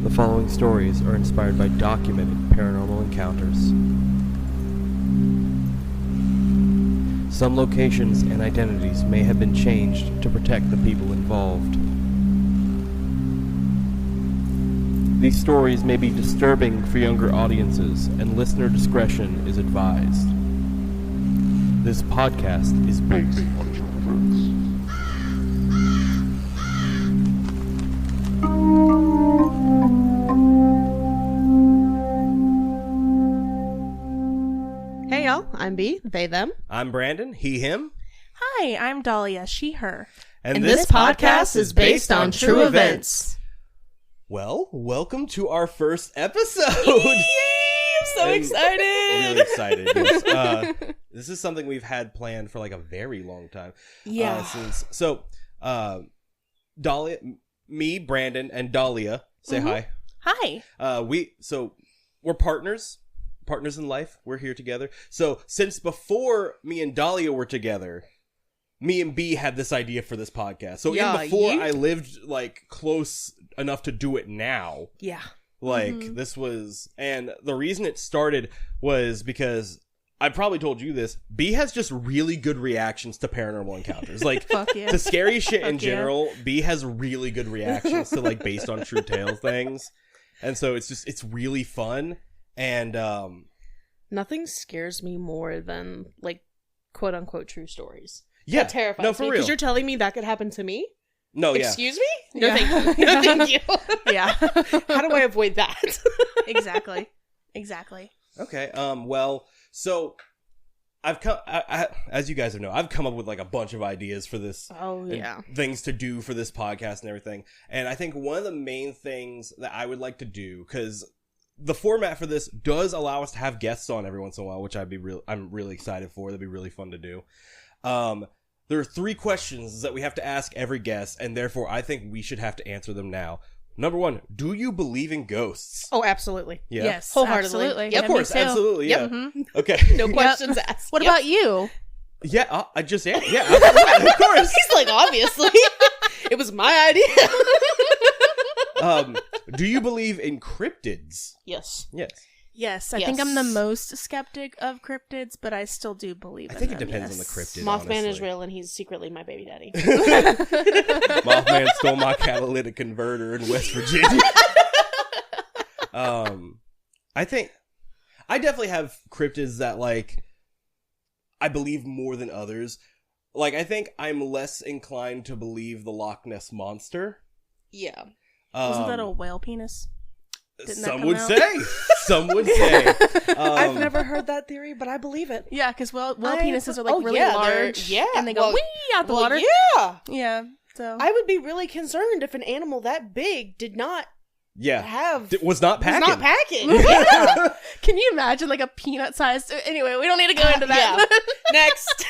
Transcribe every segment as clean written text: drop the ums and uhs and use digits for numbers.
The following stories are inspired by documented paranormal encounters. Some locations and identities may have been changed to protect the people involved. These stories may be disturbing for younger audiences, and listener discretion is advised. This podcast is based on true events. Hey y'all, I'm B, they, them. I'm Brandon, he, him. Hi, I'm Dalia, she, her. And this podcast is based on true events. Well, welcome to our first episode. Yay! I'm so excited. Really excited. Yes. This is something we've had planned for like a very long time. Yeah. Dalia, me, Brandon, and Dalia, say hi. Hi. We're partners in life. We're here together. So since before me and Dalia were together, me and B had this idea for this podcast. So even before I lived like close enough to do it now. Yeah. Like this was, and the reason it started was because I probably told you this. B has just really good reactions to paranormal encounters. Like Fuck yeah. to scary shit in general. B has really good reactions to like based on true tale things. And so it's really fun. And nothing scares me more than like quote unquote true stories. yeah, That terrifies no, for me real. because you're telling me that could happen to me. No, yeah. Excuse me? No, Yeah. thank you. No, thank you. Yeah. How do I avoid that? Exactly. Okay. Well, so I've come, as you guys know, I've come up with like a bunch of ideas for this. Oh and yeah. things to do for this podcast and everything. And I think one of the main things that I would like to do, because the format for this does allow us to have guests on every once in a while, which I'm really excited for. That'd be really fun to do. There are 3 questions that we have to ask every guest, and therefore I think we should have to answer them now. Number 1, do you believe in ghosts? Oh, absolutely. Yeah. Yes. Wholeheartedly. Absolutely. Yep. Yeah, Of course, me too. absolutely, Yep. yeah. Okay. No questions asked. What Yep. about you? Yeah, I just am. Yeah, absolutely, of course. He's like, obviously. It was my idea. Do you believe in cryptids? Yes. Yes. Yes, I think I'm the most skeptic of cryptids, but I still do believe I in think them, it depends on yes. the cryptid. Mothman honestly. is real and he's secretly my baby daddy. Mothman stole my catalytic converter in West Virginia. I think I definitely have cryptids that like I believe more than others. Like I think I'm less inclined to believe the Loch Ness monster. Yeah. Wasn't that a whale penis? Didn't that Some come would out? say. Some would say. I've never heard that theory, but I believe it. Yeah, because whale penises are like oh, really yeah, large. yeah. And they go Well, wee out the well, water. yeah. Yeah. So I would be really concerned if an animal that big did not Yeah. have Was not packing. was not packing. Yeah. Can you imagine like a peanut sized? Anyway, we don't need to go into that. Next.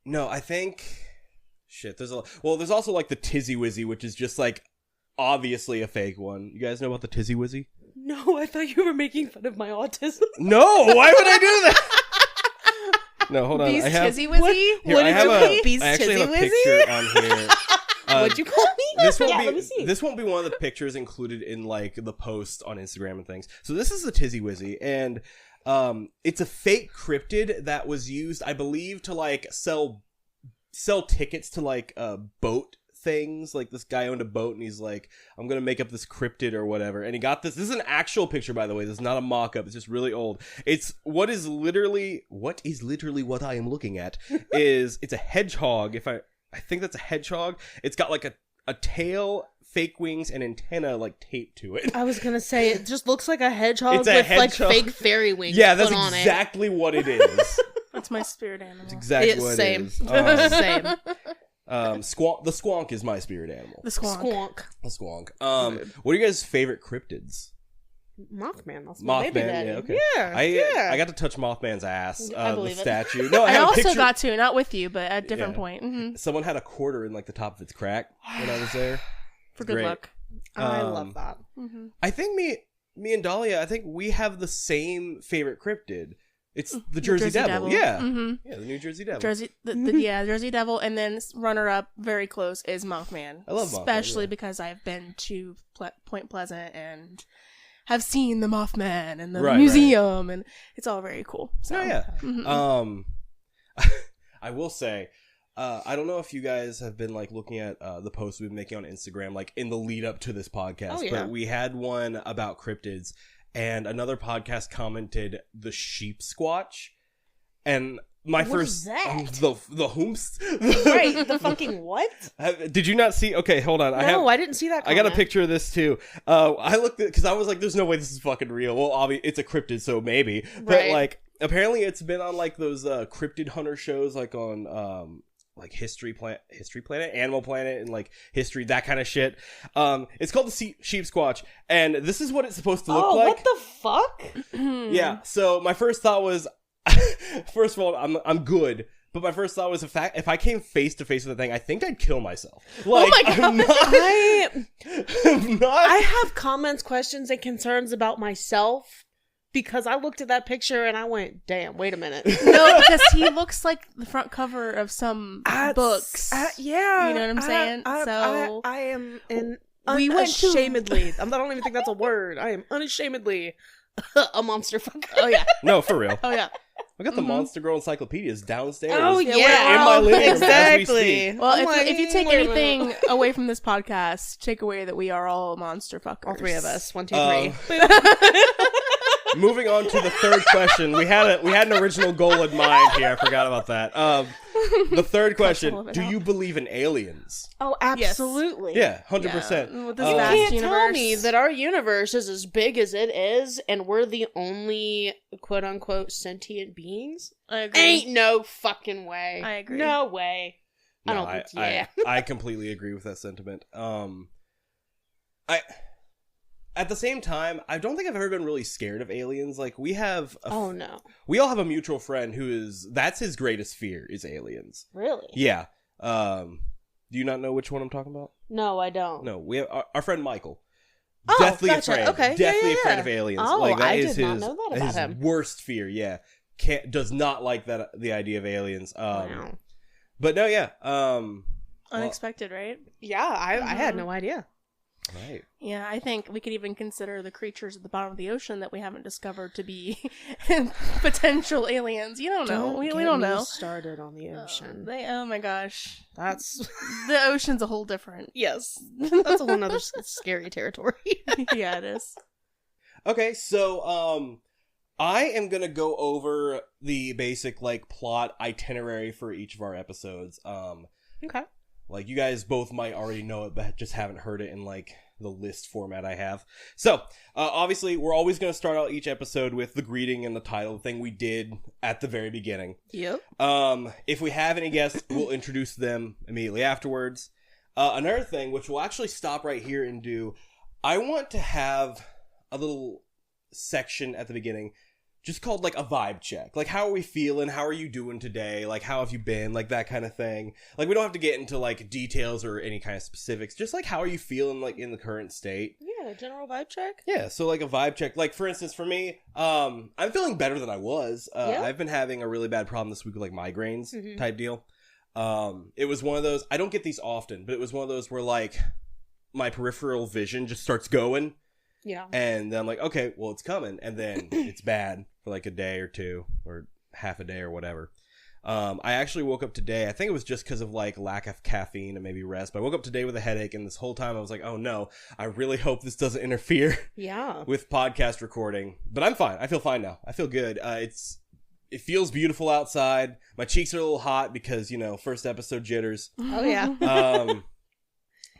No, I think shit. There's also like the Tizzy Wizzy, which is just like obviously a fake one. You guys know about the Tizzy Wizzy? No, I thought you were making fun of my autism. No, why would I do that? No, hold on. Beast I have Tizzy Wizzy? here, What I did have you a call Beast I actually have a Tizzy picture on here. What'd you call me? This won't Yeah, be let me see. this won't be one of the pictures included in like the post on Instagram and things. So this is the Tizzy Wizzy, and it's a fake cryptid that was used, I believe, to like sell tickets to like boat things. Like this guy owned a boat and he's like, I'm gonna make up this cryptid or whatever, and he got this is an actual picture, by the way. This is not a mock-up. It's just really old. It's what is literally what I am looking at is it's a hedgehog. I think that's a hedgehog. It's got like a tail, fake wings, and antenna like taped to it. I was gonna say it just looks like a hedgehog It's a with hedgehog. like fake fairy wings. Yeah, that's put on exactly what it is. That's my spirit animal. That's exactly It's what same. it is. Same. The squonk is my spirit animal. The squonk. Squonk. The squonk. What are you guys' favorite cryptids? Mothman. That's my baby Mothman, daddy. yeah, okay. Yeah. I got to touch Mothman's ass. I The believe it. statue. No, I I have a also picture. got to, not with you, but at a different Yeah. point. Mm-hmm. Someone had a quarter in like the top of its crack when I was there. For good Great. luck. I love that. Mm-hmm. I think me and Dalia, I think we have the same favorite cryptid. It's the Jersey Devil. Yeah. Mm-hmm. Yeah, the New Jersey Devil. Jersey Devil, and then runner-up, very close, is Mothman. I love Mothman, especially because I've been to Point Pleasant and have seen the Mothman and the museum, and it's all very cool. So. Oh, yeah. Mm-hmm. I will say, I don't know if you guys have been like looking at the posts we've been making on Instagram, like in the lead up to this podcast, but we had one about cryptids, and another podcast commented the sheep squatch, and my what first is that? the whomst Right, the fucking what? Did you not see? Okay, hold on. I didn't see that comment. I got a picture of this too. I looked at because I was like, "There's no way this is fucking real." Well, obviously it's a cryptid, so maybe. But like, apparently, it's been on like those cryptid hunter shows, like on like History Planet, Animal Planet, and like History, that kind of shit. It's called the sheep squatch, and this is what it's supposed to look like. What the fuck? Yeah. So my first thought was, first of all, I'm good. But my first thought was, if I came face to face with the thing, I think I'd kill myself. Like, oh my god! I'm not. I have comments, questions, and concerns about myself because I looked at that picture and I went, "Damn, wait a minute." No, because he looks like the front cover of some books. Yeah, you know what I'm saying. I am we went to- unashamedly. I don't even think that's a word. I am unashamedly a monster fucker. Oh yeah. No, for real. Oh yeah. I got the Monster Girl encyclopedias downstairs. Oh yeah, in my living room exactly. as we speak. Well, if you take anything away from this podcast, take away that we are all monster fuckers. All three of us. 1, 2, 3. Moving on to the third question, we had an original goal in mind here. I forgot about that. The third question: do you believe in aliens? Oh, absolutely. Yeah, 100%. Yeah. You can't tell me that our universe is as big as it is, and we're the only quote unquote sentient beings. I agree. Ain't no fucking way. I agree. No way. No, I don't think. Yeah. I completely agree with that sentiment. At the same time, I don't think I've ever been really scared of aliens. Like, we have... Oh, no. We all have a mutual friend that's his greatest fear, is aliens. Really? Yeah. Do you not know which one I'm talking about? No, I don't. No, we have our friend Michael. Oh, deathly gotcha. afraid. Okay. Deathly Yeah. afraid of aliens. Oh, like, that I is did not know that about his him. worst fear, yeah. Does not like the idea of aliens. Wow. But no, yeah. Unexpected, right? Yeah, I had no idea. Right. Yeah, I think we could even consider the creatures at the bottom of the ocean that we haven't discovered to be potential alians. You don't know. We don't know. Started on the ocean. Oh my gosh, That's the ocean's a whole different. yes. That's a whole nother scary territory. Yeah, it is. Okay, so I am gonna go over the basic like plot itinerary for each of our episodes. Okay. Like, you guys both might already know it, but just haven't heard it in, like, the list format I have. So, obviously, we're always going to start out each episode with the greeting and the title, the thing we did at the very beginning. Yep. If we have any guests, we'll introduce them immediately afterwards. Another thing, which we'll actually stop right here and do, I want to have a little section at the beginning just called, like, a vibe check. Like, how are we feeling? How are you doing today? Like, how have you been? Like, that kind of thing. Like, we don't have to get into, like, details or any kind of specifics. Just, like, how are you feeling, like, in the current state? Yeah, general vibe check. Yeah, so, like, a vibe check. Like, for instance, for me, I'm feeling better than I was. Yeah. I've been having a really bad problem this week with, like, migraines type deal. It was one of those, I don't get these often, but it was one of those where, like, my peripheral vision just starts going. Yeah. And then I'm like, okay, well, it's coming. And then it's bad for like a day or two or half a day or whatever. I actually woke up today. I think it was just because of like lack of caffeine and maybe rest. But I woke up today with a headache. And this whole time I was like, oh no, I really hope this doesn't interfere with podcast recording. But I'm fine. I feel fine now. I feel good. It feels beautiful outside. My cheeks are a little hot because, you know, first episode jitters. Oh, yeah.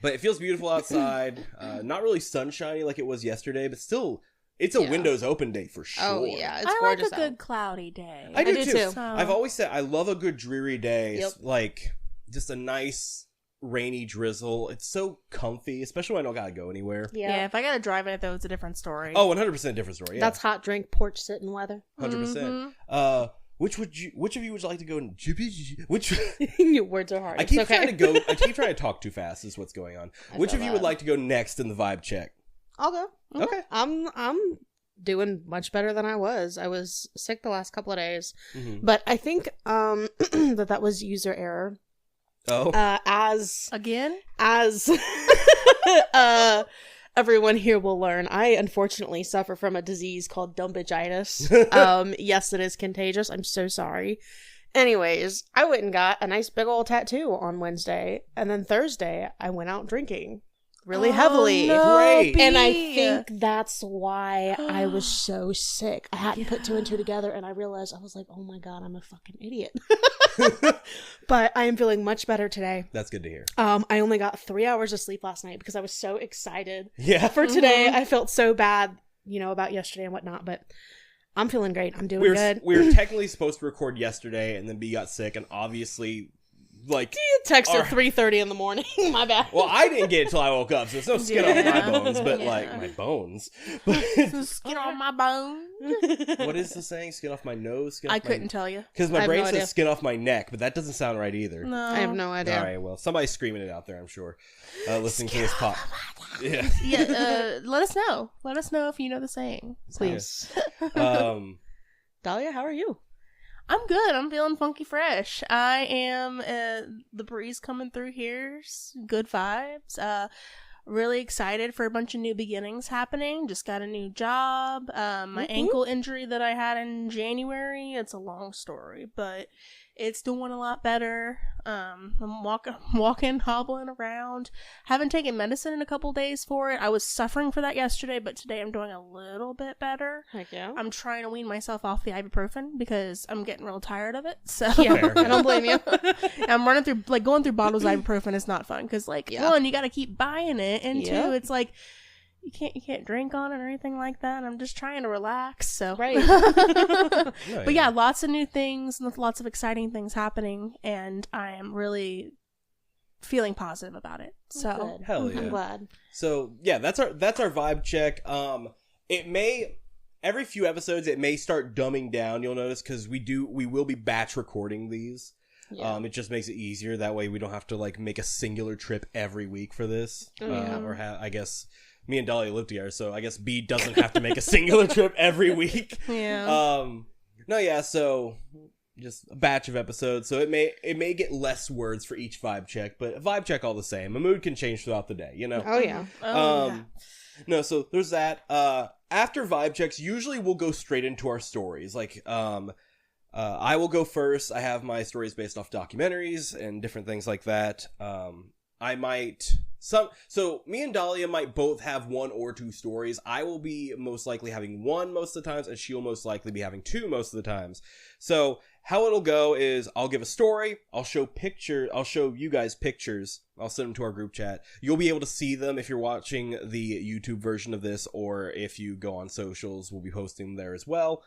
But it feels beautiful outside. Not really sunshiny like it was yesterday, but still, it's a windows open day for sure. Oh, yeah. It's I like gorgeous a good cloudy day. I do too. So... I've always said I love a good dreary day. Yep. Like, just a nice rainy drizzle. It's so comfy, especially when I don't gotta go anywhere. Yeah, if I gotta drive it, though, it's a different story. Oh, 100% different story. Yeah. That's hot drink, porch sitting weather. 100%. Which of you would like to go in? Which Your words are hard. I keep trying to talk too fast is what's going on. Which of you would like to go next in the vibe check? I'll go. Okay. I'm doing much better than I was. I was sick the last couple of days, Mm-hmm. I think that was user error. Oh, As everyone here will learn, I unfortunately suffer from a disease called dumbagitis. Yes, it is contagious. I'm so sorry. Anyways, I went and got a nice big old tattoo on Wednesday, and then Thursday I went out drinking really heavily. No, Great. And I B. think that's why I was so sick. I hadn't put two and two together, and I realized, I was like, oh my god, I'm a fucking idiot. But I am feeling much better today. that's good to hear. I only got 3 hours of sleep last night because I was so excited Yeah. for today. I felt so bad, about yesterday and whatnot, but I'm feeling great. I'm doing good. We were technically supposed to record yesterday, and then B got sick, and obviously, like, Text at 3:30 in the morning. My bad. well, I didn't get it till I woke up, so it's no skin off my bones, but like my bones. But Skin on my bone. what is the saying? Skin off my nose? Skin off I couldn't tell you. Because I my have brain no says idea. skin off my neck, but that doesn't sound right either. No. I have no idea. All right, well, somebody's screaming it out there, I'm sure. Listening to this pop. Yeah. Yeah, let us know. Let us know if you know the saying. Please. Dalia, how are you? I'm good. I'm feeling funky fresh. I am the breeze coming through here. Good vibes. Really excited for a bunch of new beginnings happening. Just got a new job. My ankle injury that I had in January, it's a long story, but it's doing a lot better. I'm walking, hobbling around. Haven't taken medicine in a couple days for it. I was suffering for that yesterday, but today I'm doing a little bit better. Heck yeah. I'm trying to wean myself off the ibuprofen because I'm getting real tired of it. So Fair. I don't blame you. I'm running through, going through bottles of ibuprofen is not fun because, one, you got to keep buying it, and Yeah. two, it's like you can't drink on it or anything like that. I'm just trying to relax. So Right. But yeah, lots of new things, lots of exciting things happening, and I am really feeling positive about it. So Good. Hell yeah. I'm glad. So yeah, that's our vibe check. It may every few episodes it may start dumbing down. You'll notice because we will be batch recording these. Yeah. It just makes it easier. That way we don't have to like make a singular trip every week for this. Or I guess me and Dalia live together, so I guess B doesn't have to make a singular trip every week. yeah. No, yeah. So just a batch of episodes. So it may get less words for each vibe check, but a vibe check all the same. A mood can change throughout the day. Oh yeah. No, so there's that. After vibe checks, usually we'll go straight into our stories. Like, I will go first. I have my stories based off documentaries and different things like that. So me and Dalia might both have one or two stories. I will be most likely having one most of the times, and she'll most likely be having two most of the times. So how it'll go is I'll give a story, I'll show you guys pictures, I'll send them to our group chat. You'll be able to see them if you're watching the YouTube version of this, or if you go on socials, we'll be posting them there as well.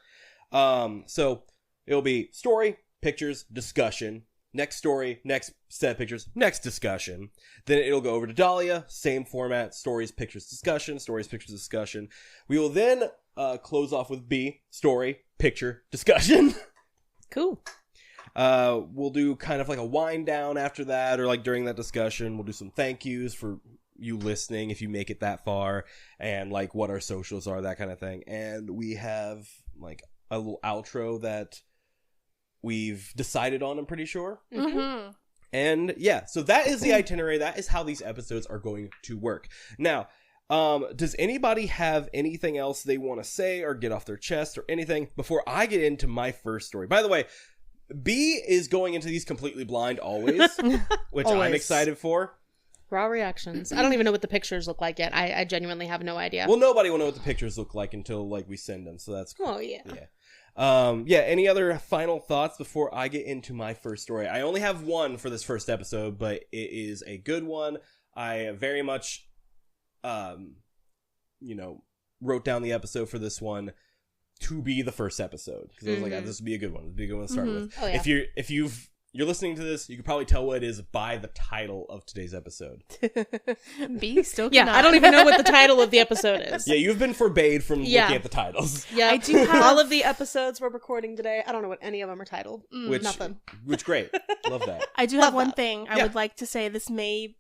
So it'll be story, pictures, discussion. Next story, next set of pictures, next discussion. Then it'll go over to Dalia, same format, stories, pictures, discussion, stories, pictures, discussion. We will then close off with B, story, picture, discussion. Cool. We'll do kind of like a wind down after that, or like during that discussion, we'll do some thank yous for you listening if you make it that far, and like what our socials are, that kind of thing. And we have like a little outro that we've decided on, I'm pretty sure. Mm-hmm. And yeah, so that is the itinerary. That is how these episodes are going to work. Now, does anybody have anything else they want to say or get off their chest or anything before I get into my first story? By the way, B is going into these completely blind always, which I'm Always. excited for. Raw reactions. I don't even know what the pictures look like yet. I genuinely have no idea. Well, nobody will know what the pictures look like until like we send them, so that's cool. Oh yeah. Yeah. Any other final thoughts before I get into my first story? I only have one for this first episode, but it is a good one. I very much, wrote down the episode for this one to be the first episode. Because I was like, this would be a good one. This would be a good one to start with. Oh, yeah. If you're listening to this, you can probably tell what it is by the title of today's episode. B still Yeah, cannot. I don't even know what the title of the episode is. Yeah, you've been forbade from looking at the titles. Yeah, I do have- all of the episodes we're recording today. I don't know what any of them are titled. Nothing. Which great. Love that. I do Love have one that. thing I Yeah. would like to say. This may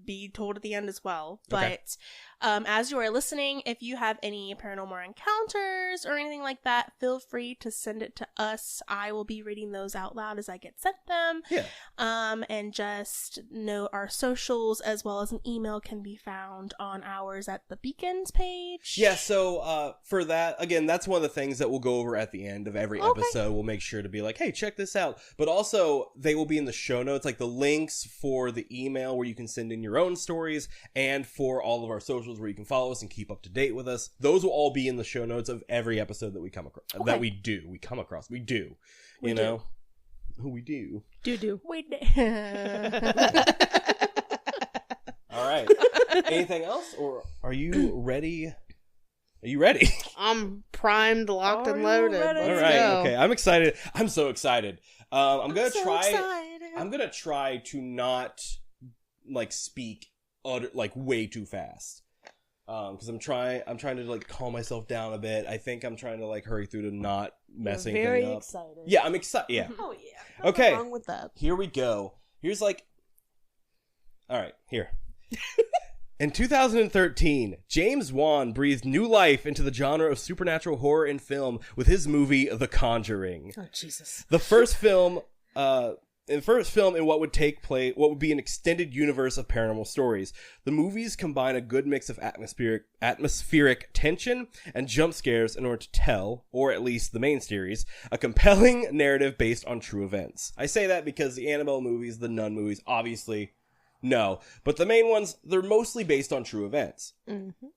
be told at the end as well, but As you are listening, if you have any paranormal encounters or anything like that, feel free to send it to us. I will be reading those out loud as I get sent them. Yeah. And just know our socials as well as an email can be found on ours at the Beacons page. Yeah, so for that, again, that's one of the things that we'll go over at the end of every episode. We'll make sure to be like, hey, check this out. But also, they will be in the show notes, like the links for the email where you can send in your own stories, and for all of our socials where you can follow us and keep up to date with us. Those will all be in the show notes of every episode that we come across. That we do. We come across. We do. We do. We do. We do. All right. Anything else? Or are you ready? Are you ready? I'm primed, locked, and loaded. ready? All Let's right. go. Okay. I'm excited. I'm so excited. I'm gonna try. Excited. I'm gonna try to not like speak way too fast. Because I'm trying to like calm myself down a bit. I think I'm trying to like hurry through to not messing things up. Very excited. Yeah, I'm excited. Yeah. Oh, yeah. Okay. What's wrong with that? Here we go. Here's like. All right. Here. In 2013, James Wan breathed new life into the genre of supernatural horror in film with his movie The Conjuring. Oh, Jesus. The first film in what would be an extended universe of paranormal stories. The movies combine a good mix of atmospheric tension and jump scares in order to tell, or at least the main series, a compelling narrative based on true events. I say that because the Annabelle movies, the Nun movies, obviously, no. But the main ones, they're mostly based on true events. Mm-hmm.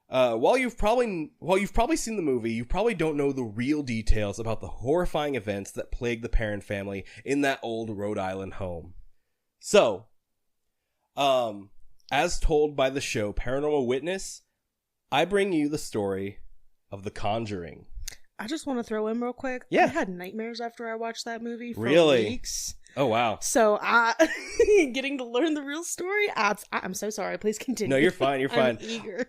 While you've probably seen the movie, you probably don't know the real details about the horrifying events that plagued the Perron family in that old Rhode Island home. So, as told by the show Paranormal Witness, I bring you the story of The Conjuring. I just want to throw in real quick. Yeah. I had nightmares after I watched that movie for Really? weeks. Oh, wow. So getting to learn the real story, I'm so sorry. Please continue. No, you're fine. You're fine. I'm eager.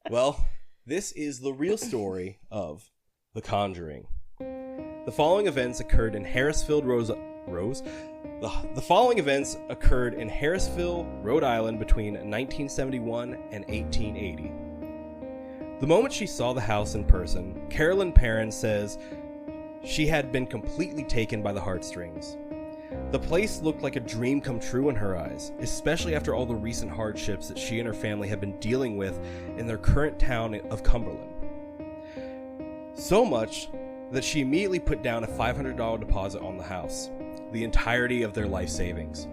Well, this is the real story of The Conjuring. The following events occurred in Harrisville, The following events occurred in Harrisville, Rhode Island between 1971 and 1880. The moment she saw the house in person, Carolyn Perron says she had been completely taken by the heartstrings. The place looked like a dream come true in her eyes, especially after all the recent hardships that she and her family had been dealing with in their current town of Cumberland. So much that she immediately put down a $500 deposit on the house, the entirety of their life savings.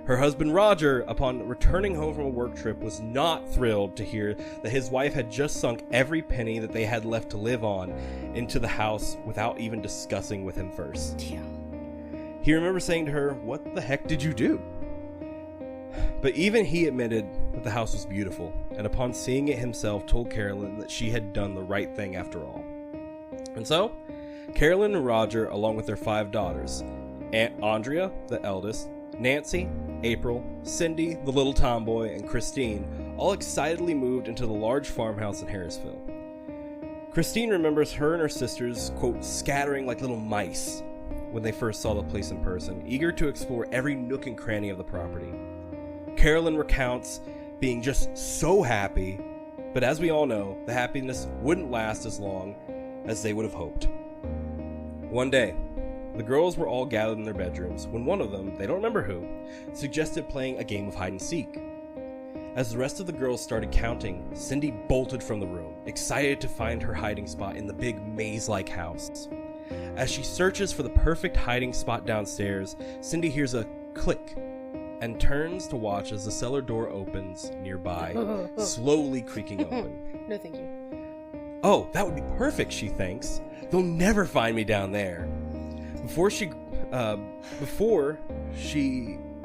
Her husband Roger, upon returning home from a work trip, was not thrilled to hear that his wife had just sunk every penny that they had left to live on into the house without even discussing with him first. Yeah. He remembers saying to her, "What the heck did you do?" But even he admitted that the house was beautiful, and upon seeing it himself told Carolyn that she had done the right thing after all. And so, Carolyn and Roger, along with their 5 daughters, Aunt Andrea, the eldest, Nancy, April, Cindy, the little tomboy, and Christine, all excitedly moved into the large farmhouse in Harrisville. Christine remembers her and her sisters, quote, scattering like little mice when they first saw the place in person, eager to explore every nook and cranny of the property. Carolyn recounts being just so happy, but as we all know, the happiness wouldn't last as long as they would have hoped. One day, the girls were all gathered in their bedrooms when one of them, they don't remember who, suggested playing a game of hide and seek. As the rest of the girls started counting, Cindy bolted from the room, excited to find her hiding spot in the big maze-like house. As she searches for the perfect hiding spot downstairs, Cindy hears a click and turns to watch as the cellar door opens nearby, slowly creaking open. No, thank you. Oh, that would be perfect, she thinks. They'll never find me down there. Before she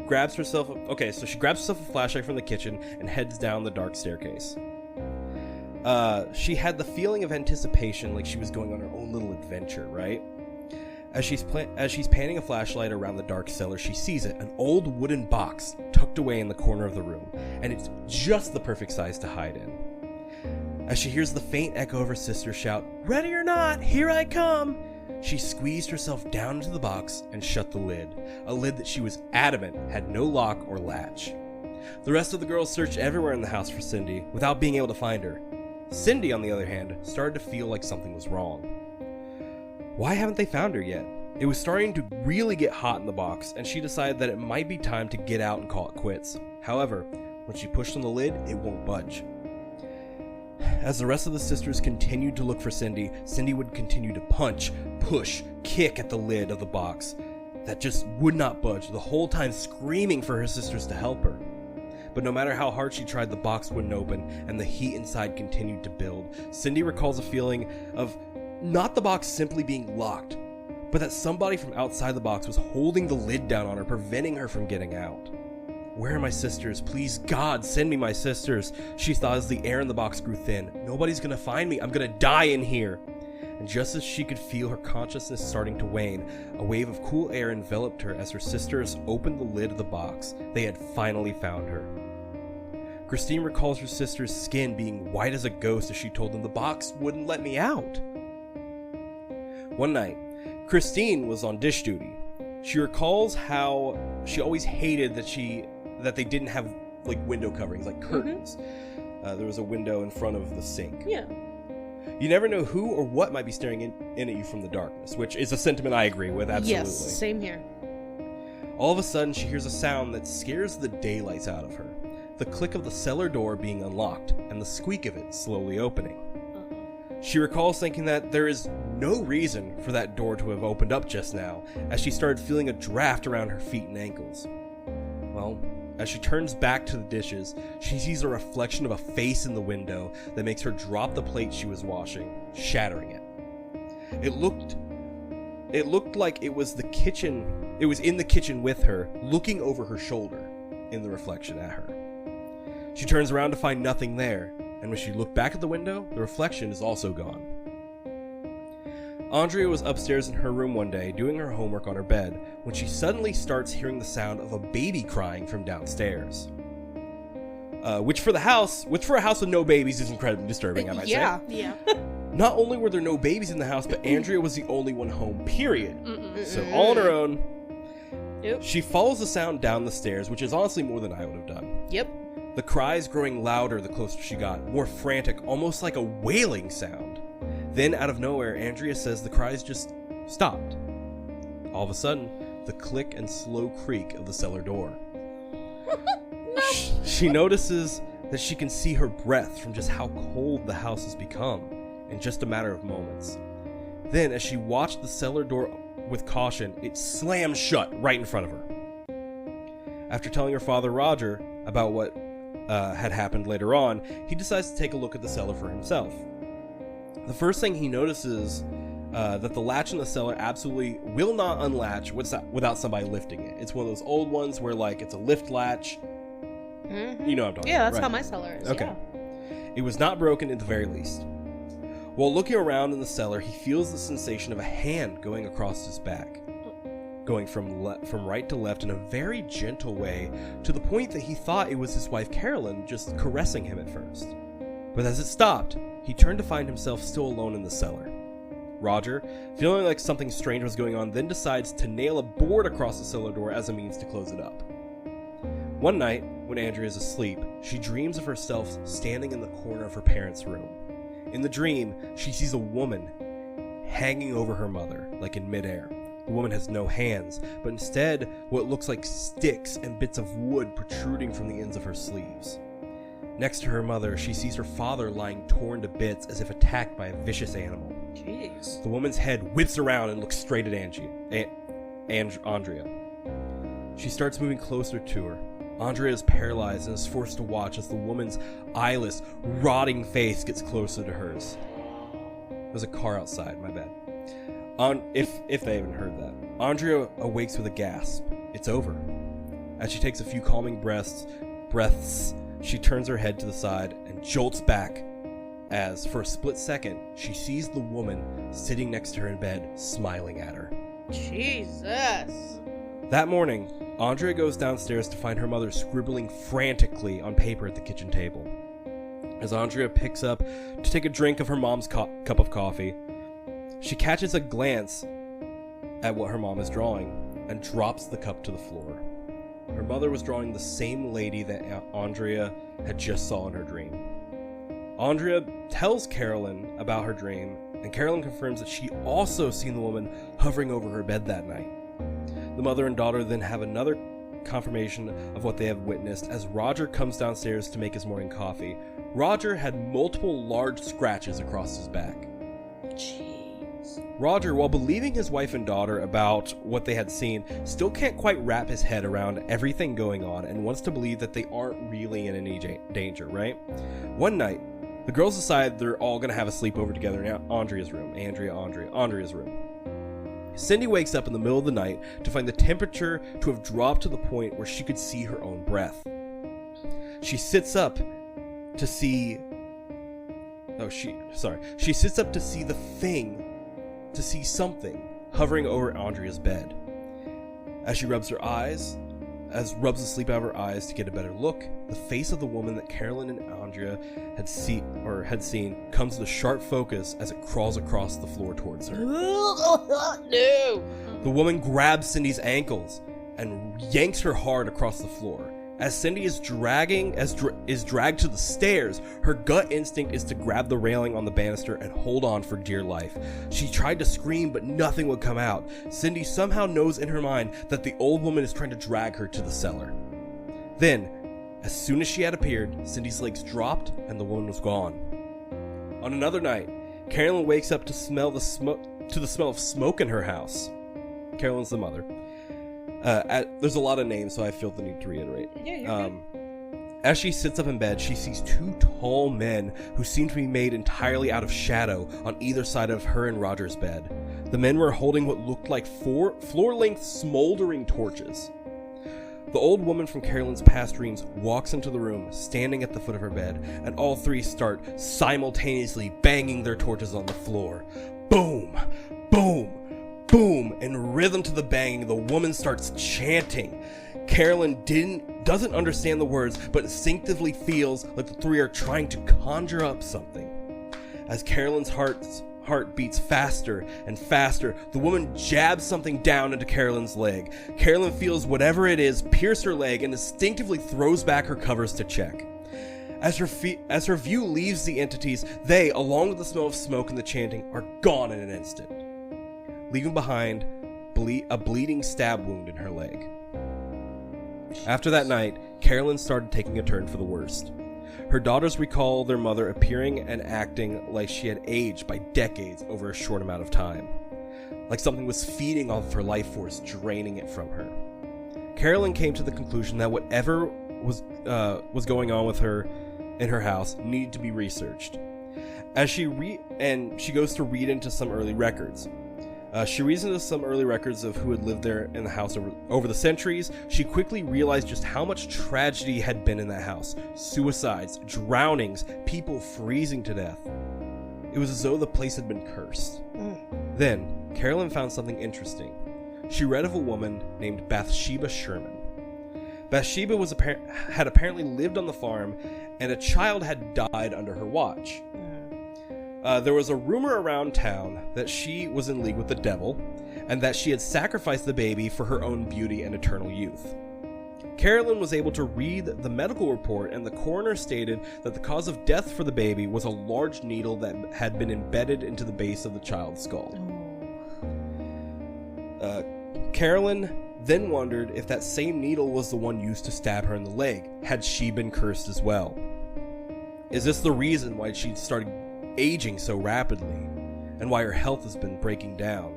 grabs herself... Okay, so she grabs herself a flashlight from the kitchen and heads down the dark staircase. She had the feeling of anticipation, like she was going on her own little adventure, right? As she's panning a flashlight around the dark cellar, she sees it, an old wooden box tucked away in the corner of the room, and it's just the perfect size to hide in. As she hears the faint echo of her sister shout, "Ready or not, here I come!" she squeezed herself down into the box and shut the lid, a lid that she was adamant had no lock or latch. The rest of the girls searched everywhere in the house for Cindy without being able to find her. Cindy, on the other hand, started to feel like something was wrong. Why haven't they found her yet? It was starting to really get hot in the box, and she decided that it might be time to get out and call it quits. However, when she pushed on the lid, it won't budge. As the rest of the sisters continued to look for Cindy, Cindy would continue to punch, push, kick at the lid of the box that just would not budge, the whole time screaming for her sisters to help her. But no matter how hard she tried, the box wouldn't open, and the heat inside continued to build. Cindy recalls a feeling of not the box simply being locked, but that somebody from outside the box was holding the lid down on her, preventing her from getting out. Where are my sisters? Please, God, send me my sisters, she thought as the air in the box grew thin. Nobody's gonna find me. I'm gonna die in here. And just as she could feel her consciousness starting to wane, a wave of cool air enveloped her as her sisters opened the lid of the box. They had finally found her. Christine recalls her sister's skin being white as a ghost as she told them the box wouldn't let me out. One night, Christine was on dish duty. She recalls how she always hated that they didn't have like window coverings, like curtains. There was a window in front of the sink. Yeah. You never know who or what might be staring in at you from the darkness, which is a sentiment I agree with, absolutely. Yes, same here. All of a sudden, she hears a sound that scares the daylights out of her. The click of the cellar door being unlocked, and the squeak of it slowly opening. She recalls thinking that there is no reason for that door to have opened up just now, as she started feeling a draft around her feet and ankles. Well, as she turns back to the dishes, she sees a reflection of a face in the window that makes her drop the plate she was washing, shattering it. It looked like it was in the kitchen with her, looking over her shoulder in the reflection at her. She turns around to find nothing there, and when she looked back at the window, the reflection is also gone. Andrea was upstairs in her room one day doing her homework on her bed when she suddenly starts hearing the sound of a baby crying from downstairs. Which for a house with no babies is incredibly disturbing, I might say. Yeah. Not only were there no babies in the house, but Andrea was the only one home, period. So all on her own. Yep. She follows the sound down the stairs, which is honestly more than I would have done. Yep. The cries growing louder the closer she got, more frantic, almost like a wailing sound. Then, out of nowhere, Andrea says the cries just stopped. All of a sudden, the click and slow creak of the cellar door. She notices that she can see her breath from just how cold the house has become in just a matter of moments. Then, as she watched the cellar door with caution, it slams shut right in front of her. After telling her father, Roger, about what had happened later on, he decides to take a look at the cellar for himself. The first thing he notices that the latch in the cellar absolutely will not unlatch without somebody lifting it. It's one of those old ones where like it's a lift latch. Mm-hmm. You know what I'm talking Yeah, about, that's right? how my cellar is. Okay. Yeah. It was not broken at the very least. While looking around in the cellar, he feels the sensation of a hand going across his back, going from right to left in a very gentle way, to the point that he thought it was his wife Carolyn just caressing him at first. But as it stopped, he turned to find himself still alone in the cellar. Roger, feeling like something strange was going on, then decides to nail a board across the cellar door as a means to close it up. One night, when Andrea is asleep, she dreams of herself standing in the corner of her parents' room. In the dream, she sees a woman hanging over her mother, like in midair. The woman has no hands, but instead what looks like sticks and bits of wood protruding from the ends of her sleeves. Next to her mother, she sees her father lying torn to bits as if attacked by a vicious animal. Jeez. The woman's head whips around and looks straight at Andrea. She starts moving closer to her. Andrea is paralyzed and is forced to watch as the woman's eyeless, rotting face gets closer to hers. There's a car outside, my bad. If they haven't heard that. Andrea awakes with a gasp. It's over. As she takes a few calming breaths, she turns her head to the side and jolts back as, for a split second, she sees the woman sitting next to her in bed, smiling at her. Jesus. That morning, Andrea goes downstairs to find her mother scribbling frantically on paper at the kitchen table. As Andrea picks up to take a drink of her mom's cup of coffee, she catches a glance at what her mom is drawing and drops the cup to the floor. Her mother was drawing the same lady that Andrea had just saw in her dream. Andrea tells Carolyn about her dream, and Carolyn confirms that she also seen the woman hovering over her bed that night. The mother and daughter then have another confirmation of what they have witnessed as Roger comes downstairs to make his morning coffee. Roger had multiple large scratches across his back. Jeez. Roger, while believing his wife and daughter about what they had seen, still can't quite wrap his head around everything going on and wants to believe that they aren't really in any danger, right? One night, the girls decide they're all going to have a sleepover together in Andrea's room. Andrea's room. Cindy wakes up in the middle of the night to find the temperature to have dropped to the point where she could see her own breath. She sits up to see... She sits up to see something hovering over Andrea's bed. As she rubs the sleep out of her eyes to get a better look, the face of the woman that Carolyn and Andrea had seen comes to sharp focus as it crawls across the floor towards her. No! The woman grabs Cindy's ankles and yanks her hard across the floor. As Cindy is dragged to the stairs, her gut instinct is to grab the railing on the banister and hold on for dear life. She tried to scream, but nothing would come out. Cindy somehow knows in her mind that the old woman is trying to drag her to the cellar. Then, as soon as she had appeared, Cindy's legs dropped and the woman was gone. On another night, Carolyn wakes up to the smell of smoke in her house. Carolyn's the mother. There's a lot of names, so I feel the need to reiterate. Yeah, you're good. As she sits up in bed, she sees two tall men who seem to be made entirely out of shadow on either side of her and Roger's bed. The men were holding what looked like floor-length smoldering torches. The old woman from Carolyn's past dreams walks into the room, standing at the foot of her bed, and all three start simultaneously banging their torches on the floor. Boom! Boom! Boom! In rhythm to the banging, the woman starts chanting. Carolyn doesn't understand the words, but instinctively feels like the three are trying to conjure up something. As Carolyn's heart beats faster and faster, the woman jabs something down into Carolyn's leg. Carolyn feels whatever it is pierce her leg and instinctively throws back her covers to check. As her view leaves the entities, they, along with the smell of smoke and the chanting, are gone in an instant, leaving behind a bleeding stab wound in her leg. After that night, Carolyn started taking a turn for the worst. Her daughters recall their mother appearing and acting like she had aged by decades over a short amount of time, like something was feeding off her life force, draining it from her. Carolyn came to the conclusion that whatever was going on with her in her house needed to be researched. As she goes to read into some early records. She reads into some early records of who had lived there in the house over the centuries. She quickly realized just how much tragedy had been in that house. Suicides, drownings, people freezing to death. It was as though the place had been cursed. Then, Carolyn found something interesting. She read of a woman named Bathsheba Sherman. Bathsheba had apparently lived on the farm, and a child had died under her watch. There was a rumor around town that she was in league with the devil, and that she had sacrificed the baby for her own beauty and eternal youth. Carolyn was able to read the medical report, and the coroner stated that the cause of death for the baby was a large needle that had been embedded into the base of the child's skull. Carolyn then wondered if that same needle was the one used to stab her in the leg. Had she been cursed as well? Is this the reason why she started aging so rapidly, and why her health has been breaking down?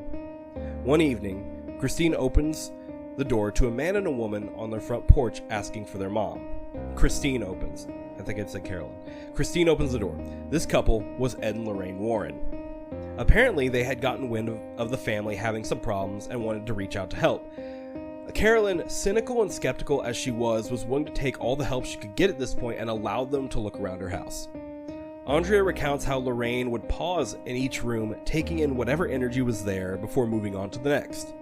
One evening, Christine opens the door to a man and a woman on their front porch asking for their mom. Christine opens. I think I said Carolyn. Christine opens the door. This couple was Ed and Lorraine Warren. Apparently, they had gotten wind of the family having some problems and wanted to reach out to help. Carolyn, cynical and skeptical as she was willing to take all the help she could get at this point and allowed them to look around her house. Andrea recounts how Lorraine would pause in each room, taking in whatever energy was there before moving on to the next.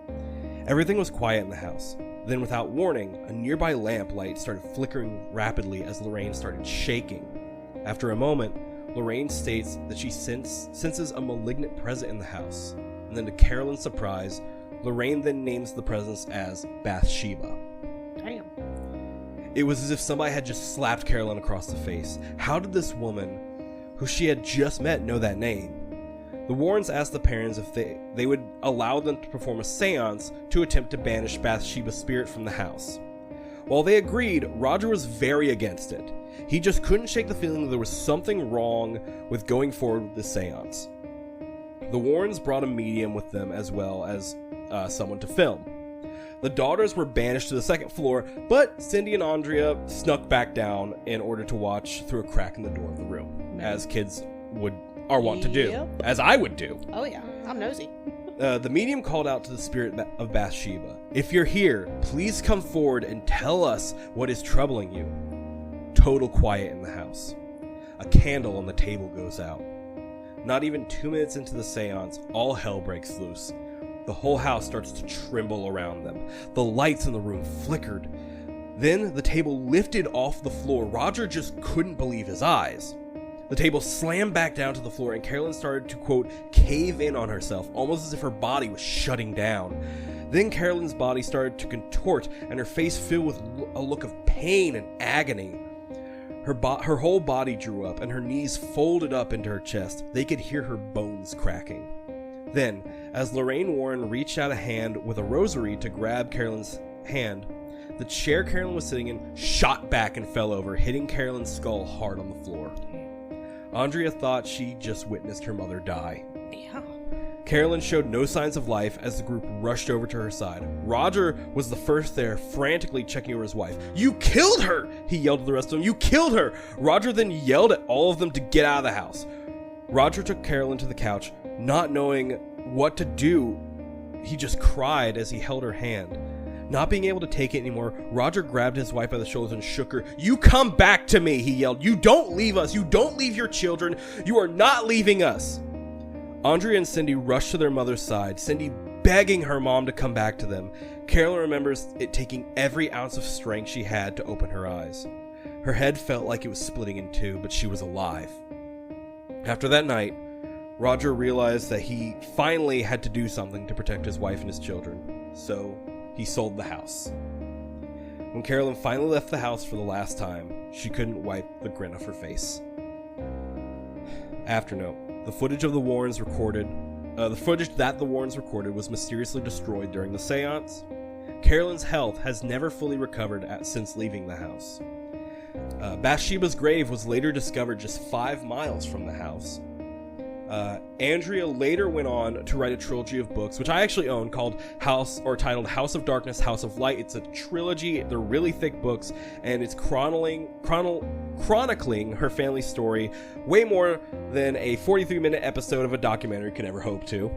Everything was quiet in the house. Then, without warning, a nearby lamp light started flickering rapidly as Lorraine started shaking. After a moment, Lorraine states that she senses a malignant presence in the house. And then, to Carolyn's surprise, Lorraine then names the presence as Bathsheba. Damn. It was as if somebody had just slapped Carolyn across the face. How did this woman, who she had just met, know that name? The Warrens asked the parents if they would allow them to perform a seance to attempt to banish Bathsheba's spirit from the house. While they agreed, Roger was very against it. He just couldn't shake the feeling that there was something wrong with going forward with the seance. The Warrens brought a medium with them as well as someone to film. The daughters were banished to the second floor, but Cindy and Andrea snuck back down in order to watch through a crack in the door of the room, as kids are wont to do, as I would do. Oh yeah, I'm nosy. The medium called out to the spirit of Bathsheba. If you're here, please come forward and tell us what is troubling you. Total quiet in the house. A candle on the table goes out. Not even 2 minutes into the seance, all hell breaks loose. The whole house starts to tremble around them. The lights in the room flickered. Then the table lifted off the floor. Roger just couldn't believe his eyes. The table slammed back down to the floor, and Carolyn started to, quote, cave in on herself, almost as if her body was shutting down. Then Carolyn's body started to contort, and her face filled with a look of pain and agony. Her whole body drew up, and her knees folded up into her chest. They could hear her bones cracking. Then, as Lorraine Warren reached out a hand with a rosary to grab Carolyn's hand, the chair Carolyn was sitting in shot back and fell over, hitting Carolyn's skull hard on the floor. Andrea thought she just witnessed her mother die. Yeah. Carolyn showed no signs of life as the group rushed over to her side. Roger was the first there, frantically checking over his wife. "You killed her!" he yelled at the rest of them. "You killed her!" Roger then yelled at all of them to get out of the house. Roger took Carolyn to the couch. Not knowing what to do, he just cried as he held her hand. Not being able to take it anymore, Roger grabbed his wife by the shoulders and shook her. "You come back to me," he yelled. "You don't leave us. You don't leave your children. You are not leaving us." Andrea and Cindy rushed to their mother's side, Cindy begging her mom to come back to them. Carolyn remembers it taking every ounce of strength she had to open her eyes. Her head felt like it was splitting in two, but she was alive. After that night, Roger realized that he finally had to do something to protect his wife and his children, so he sold the house. When Carolyn finally left the house for the last time, she couldn't wipe the grin off her face. Afternote. The footage that the Warrens recorded was mysteriously destroyed during the seance. Carolyn's health has never fully recovered since leaving the house. Bathsheba's grave was later discovered just 5 miles from the house. Andrea later went on to write a trilogy of books, which I actually own, titled House of Darkness, House of Light. It's a trilogy. They're really thick books, and it's chronicling her family story way more than a 43-minute episode of a documentary could ever hope to.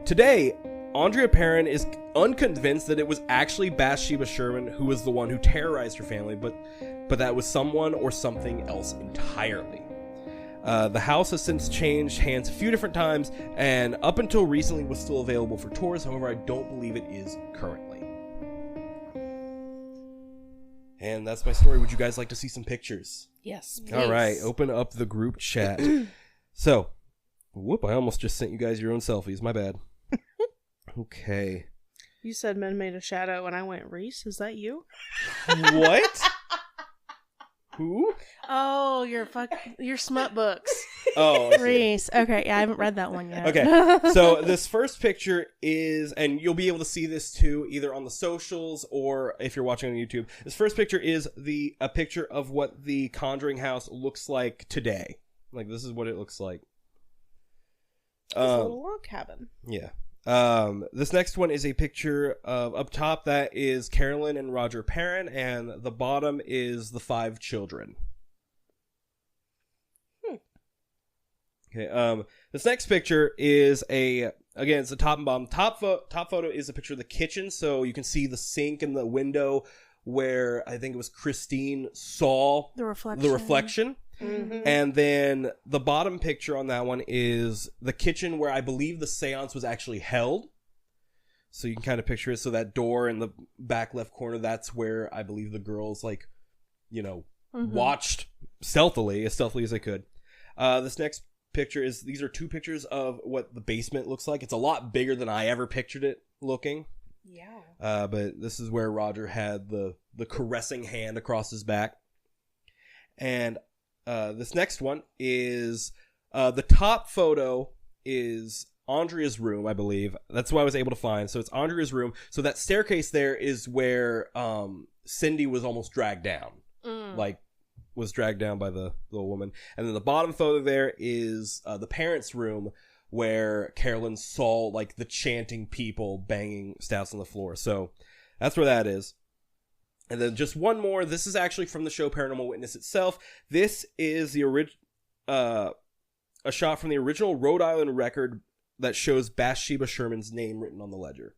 Today, Andrea Perrin is unconvinced that it was actually Bathsheba Sherman who was the one who terrorized her family, but that was someone or something else entirely. The house has since changed hands a few different times, and up until recently was still available for tours. However, I don't believe it is currently. And that's my story. Would you guys like to see some pictures? Yes, please. All right, open up the group chat. So, I almost just sent you guys your own selfies. My bad. Okay. You said men made a shadow, and I went, Reese, is that you? What? Who? Oh, your smut books. Oh, Reese. Okay, yeah, I haven't read that one yet. Okay, so this first picture is, and you'll be able to see this too, either on the socials or if you're watching on YouTube. This first picture is a picture of what the Conjuring house looks like today. Like, this is what it looks like. It's a little log cabin. Yeah. This next one is a picture of, up top, that is Carolyn and Roger Perrin, and the bottom is the 5 children. Okay, this next picture is again, it's the top and bottom. Top photo is a picture of the kitchen, so you can see the sink in the window where I think it was Christine saw the reflection. Mm-hmm. And then the bottom picture on that one is the kitchen where I believe the seance was actually held. So you can kind of picture it. So that door in the back left corner, that's where I believe the girls, watched as stealthily as they could. This next picture these are 2 pictures of what the basement looks like. It's a lot bigger than I ever pictured it looking. Yeah. But this is where Roger had the caressing hand across his back. And this next one is the top photo is Andrea's room, I believe. That's what I was able to find. So it's Andrea's room. So that staircase there is where Cindy was almost dragged down. Like, was dragged down by the little woman. And then the bottom photo there is the parents' room where Carolyn saw, like, the chanting people banging stouts on the floor. So that's where that is. And then just one more. This is actually from the show Paranormal Witness itself. This is the a shot from the original Rhode Island record that shows Bathsheba Sherman's name written on the ledger.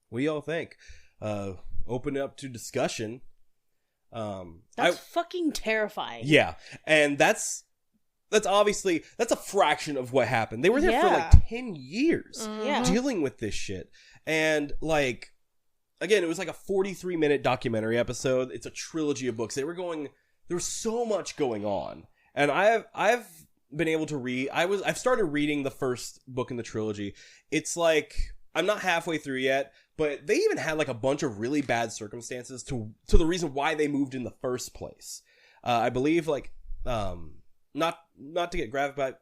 What do y'all think? Open up to discussion. That's fucking terrifying. Yeah, and that's obviously, that's a fraction of what happened. They were there for like 10 years dealing with this shit. And like, again, it was like a 43-minute documentary episode. It's a trilogy of books. There was so much going on. And I've been able to read, I've started reading the first book in the trilogy. It's like, I'm not halfway through yet, but they even had like a bunch of really bad circumstances to the reason why they moved in the first place. I believe like, not to get graphic, but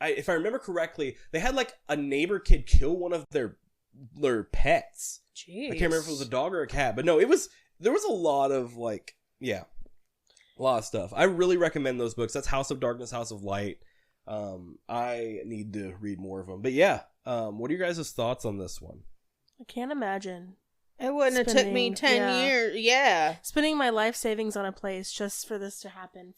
if I remember correctly, they had like a neighbor kid kill one of their pets. Jeez. I can't remember if it was a dog or a cat, but no, there was a lot of like, a lot of stuff. I really recommend those books. That's House of Darkness, House of Light. I need to read more of them, but what are your guys' thoughts on this one? I can't imagine. It wouldn't have took me 10 years. Yeah. Spending my life savings on a place just for this to happen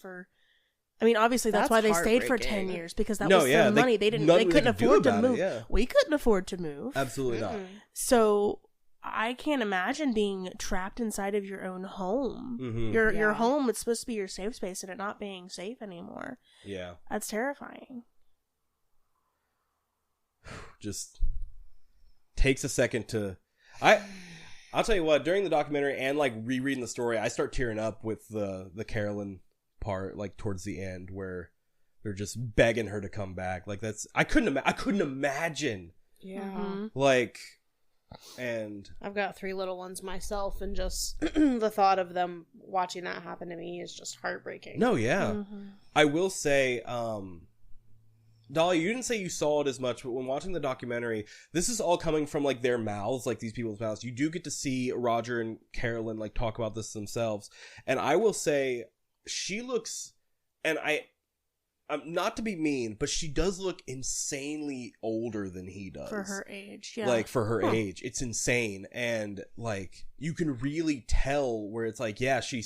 I mean, obviously that's why they stayed for 10 years, because that was their money. They couldn't afford to move. We couldn't afford to move. Absolutely not. So I can't imagine being trapped inside of your own home. Mm-hmm. Your home, it's supposed to be your safe space, and it not being safe anymore. Yeah. That's terrifying. Just takes a second to... I'll tell you what, during the documentary and like rereading the story, I start tearing up with the Carolyn part, like towards the end, where they're just begging her to come back. Like that's I couldn't imagine. Yeah. Mm-hmm. Like, and I've got 3 little ones myself, and just the thought of them watching that happen to me is just heartbreaking. No, yeah. Mm-hmm. I will say, Dalia, you didn't say you saw it as much, but when watching the documentary, this is all coming from like their mouths, like these people's mouths. You do get to see Roger and Carolyn like talk about this themselves, and I will say, she looks, and I'm not to be mean, but she does look insanely older than he does. For her age, yeah. Like, for her age. It's insane. And, like, you can really tell where it's like, yeah, she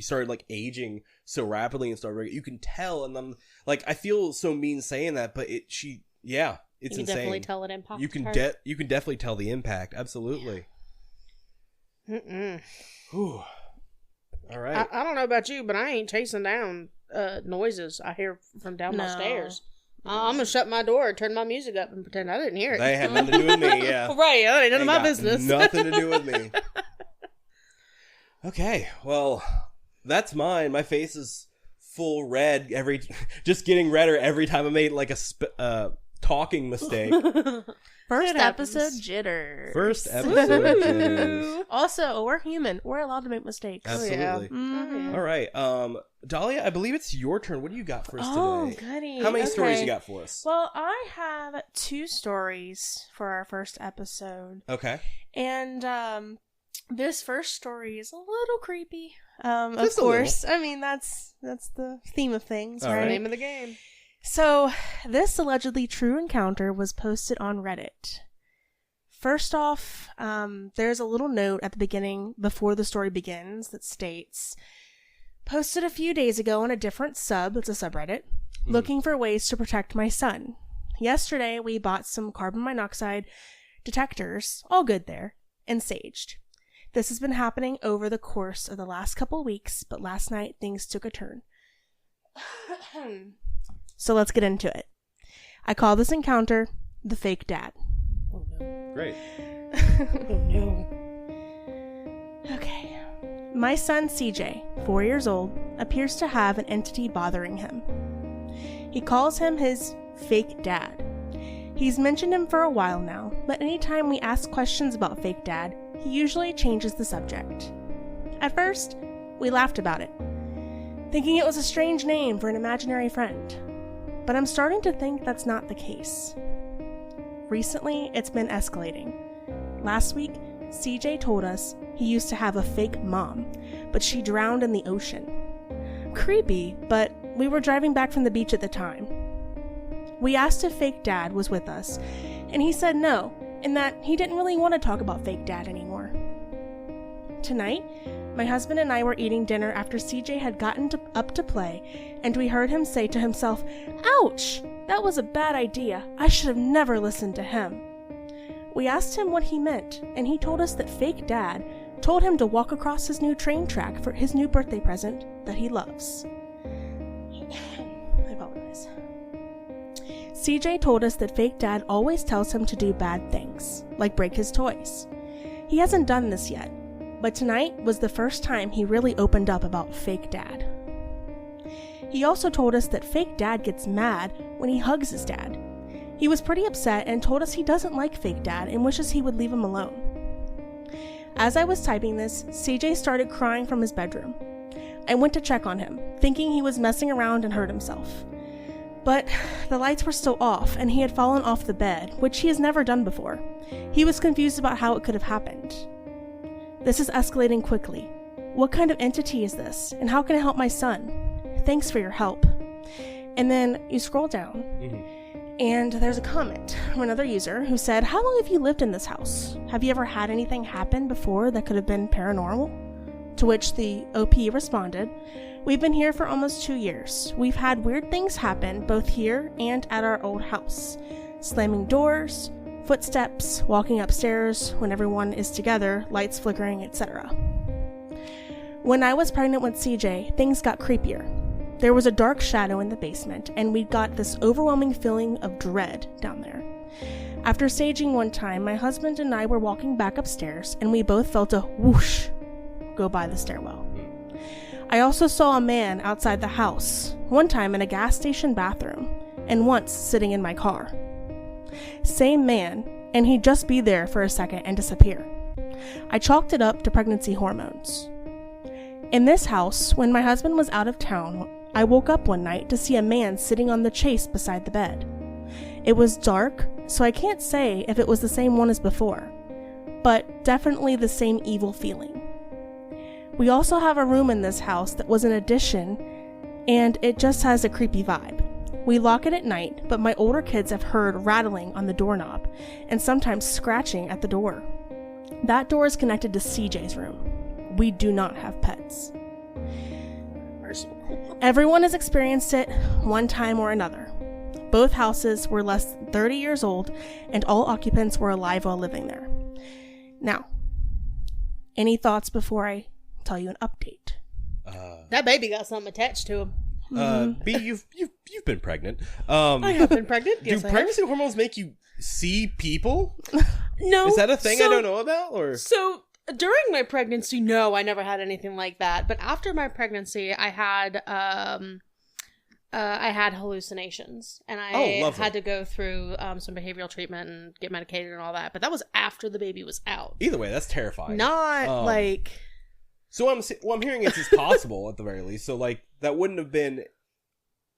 started, like, aging so rapidly and stuff. You can tell, and I'm, like, I feel so mean saying that, but it's insane. You can definitely tell it impacted you can definitely tell the impact. Absolutely. Mm-mm. Whew. All right. I don't know about you, but I ain't chasing down noises I hear from down my stairs. I'm gonna shut my door, turn my music up, and pretend I didn't hear it. They had nothing to do with me, yeah. Right, that ain't none of my business. Nothing to do with me. Okay, well, that's mine. My face is full red just getting redder every time I made like a talking mistake. First episode jitters. First episode jitters. Also, we're human. We're allowed to make mistakes. Absolutely. Oh, yeah. Mm-hmm. All right. Dalia, I believe it's your turn. What do you got for us today? Oh, goody. How many stories you got for us? Well, I have 2 stories for our first episode. Okay. And this first story is a little creepy. Of Just course. I mean, that's the theme of things, All right? Name of the game. So, this allegedly true encounter was posted on Reddit. First off, there's a little note at the beginning before the story begins that states, posted a few days ago on a different it's a subreddit, looking for ways to protect my son. Yesterday, we bought some carbon monoxide detectors, all good there, and saged. This has been happening over the course of the last couple weeks, but last night things took a turn. So let's get into it. I call this encounter the fake dad. Oh no. Great. Oh no. Okay. My son CJ, 4 years old, appears to have an entity bothering him. He calls him his fake dad. He's mentioned him for a while now, but anytime we ask questions about fake dad, he usually changes the subject. At first, we laughed about it, thinking it was a strange name for an imaginary friend. But I'm starting to think that's not the case. Recently, it's been escalating. Last week, CJ told us he used to have a fake mom, but she drowned in the ocean. Creepy, but we were driving back from the beach at the time. We asked if fake dad was with us, and he said no, and that he didn't really want to talk about fake dad anymore. Tonight, my husband and I were eating dinner after CJ had gotten up to play, and we heard him say to himself, "Ouch! That was a bad idea. I should have never listened to him." We asked him what he meant, and he told us that fake dad told him to walk across his new train track for his new birthday present that he loves. I apologize. CJ told us that fake dad always tells him to do bad things, like break his toys. He hasn't done this yet, but tonight was the first time he really opened up about fake dad. He also told us that fake dad gets mad when he hugs his dad. He was pretty upset and told us he doesn't like fake dad and wishes he would leave him alone. As I was typing this, CJ started crying from his bedroom. I went to check on him, thinking he was messing around and hurt himself. But the lights were still off, and he had fallen off the bed, which he has never done before. He was confused about how it could have happened. This is escalating quickly. What kind of entity is this, and how can I help my son? Thanks for your help. And then you scroll down, and there's a comment from another user who said, "How long have you lived in this house? Have you ever had anything happen before that could have been paranormal?" To which the OP responded, "We've been here for almost 2 years. We've had weird things happen both here and at our old house. Slamming doors, footsteps, walking upstairs when everyone is together, lights flickering, etc. When I was pregnant with CJ, things got creepier. There was a dark shadow in the basement, and we got this overwhelming feeling of dread down there. After staging one time, my husband and I were walking back upstairs, and we both felt a whoosh go by the stairwell. I also saw a man outside the house, one time in a gas station bathroom, and once sitting in my car. Same man, and he'd just be there for a second and disappear. I chalked it up to pregnancy hormones. In this house, when my husband was out of town, I woke up one night to see a man sitting on the chase beside the bed. It was dark, so I can't say if it was the same one as before, but definitely the same evil feeling. We also have a room in this house that was an addition, and it just has a creepy vibe. We lock it at night, but my older kids have heard rattling on the doorknob, and sometimes scratching at the door. That door is connected to CJ's room. We do not have pets. Everyone has experienced it one time or another. Both houses were less than 30 years old, and all occupants were alive while living there. Now, any thoughts before I tell you an update? That baby got something attached to him. B, you've been pregnant. I have been pregnant. Yes, do pregnancy hormones make you see people? No. Is that a thing I don't know about? Or So during my pregnancy, no, I never had anything like that. But after my pregnancy, I had hallucinations, and I had to go through some behavioral treatment and get medicated and all that. But that was after the baby was out. Either way, that's terrifying. Not like. So I'm hearing it's possible at the very least. So like that wouldn't have been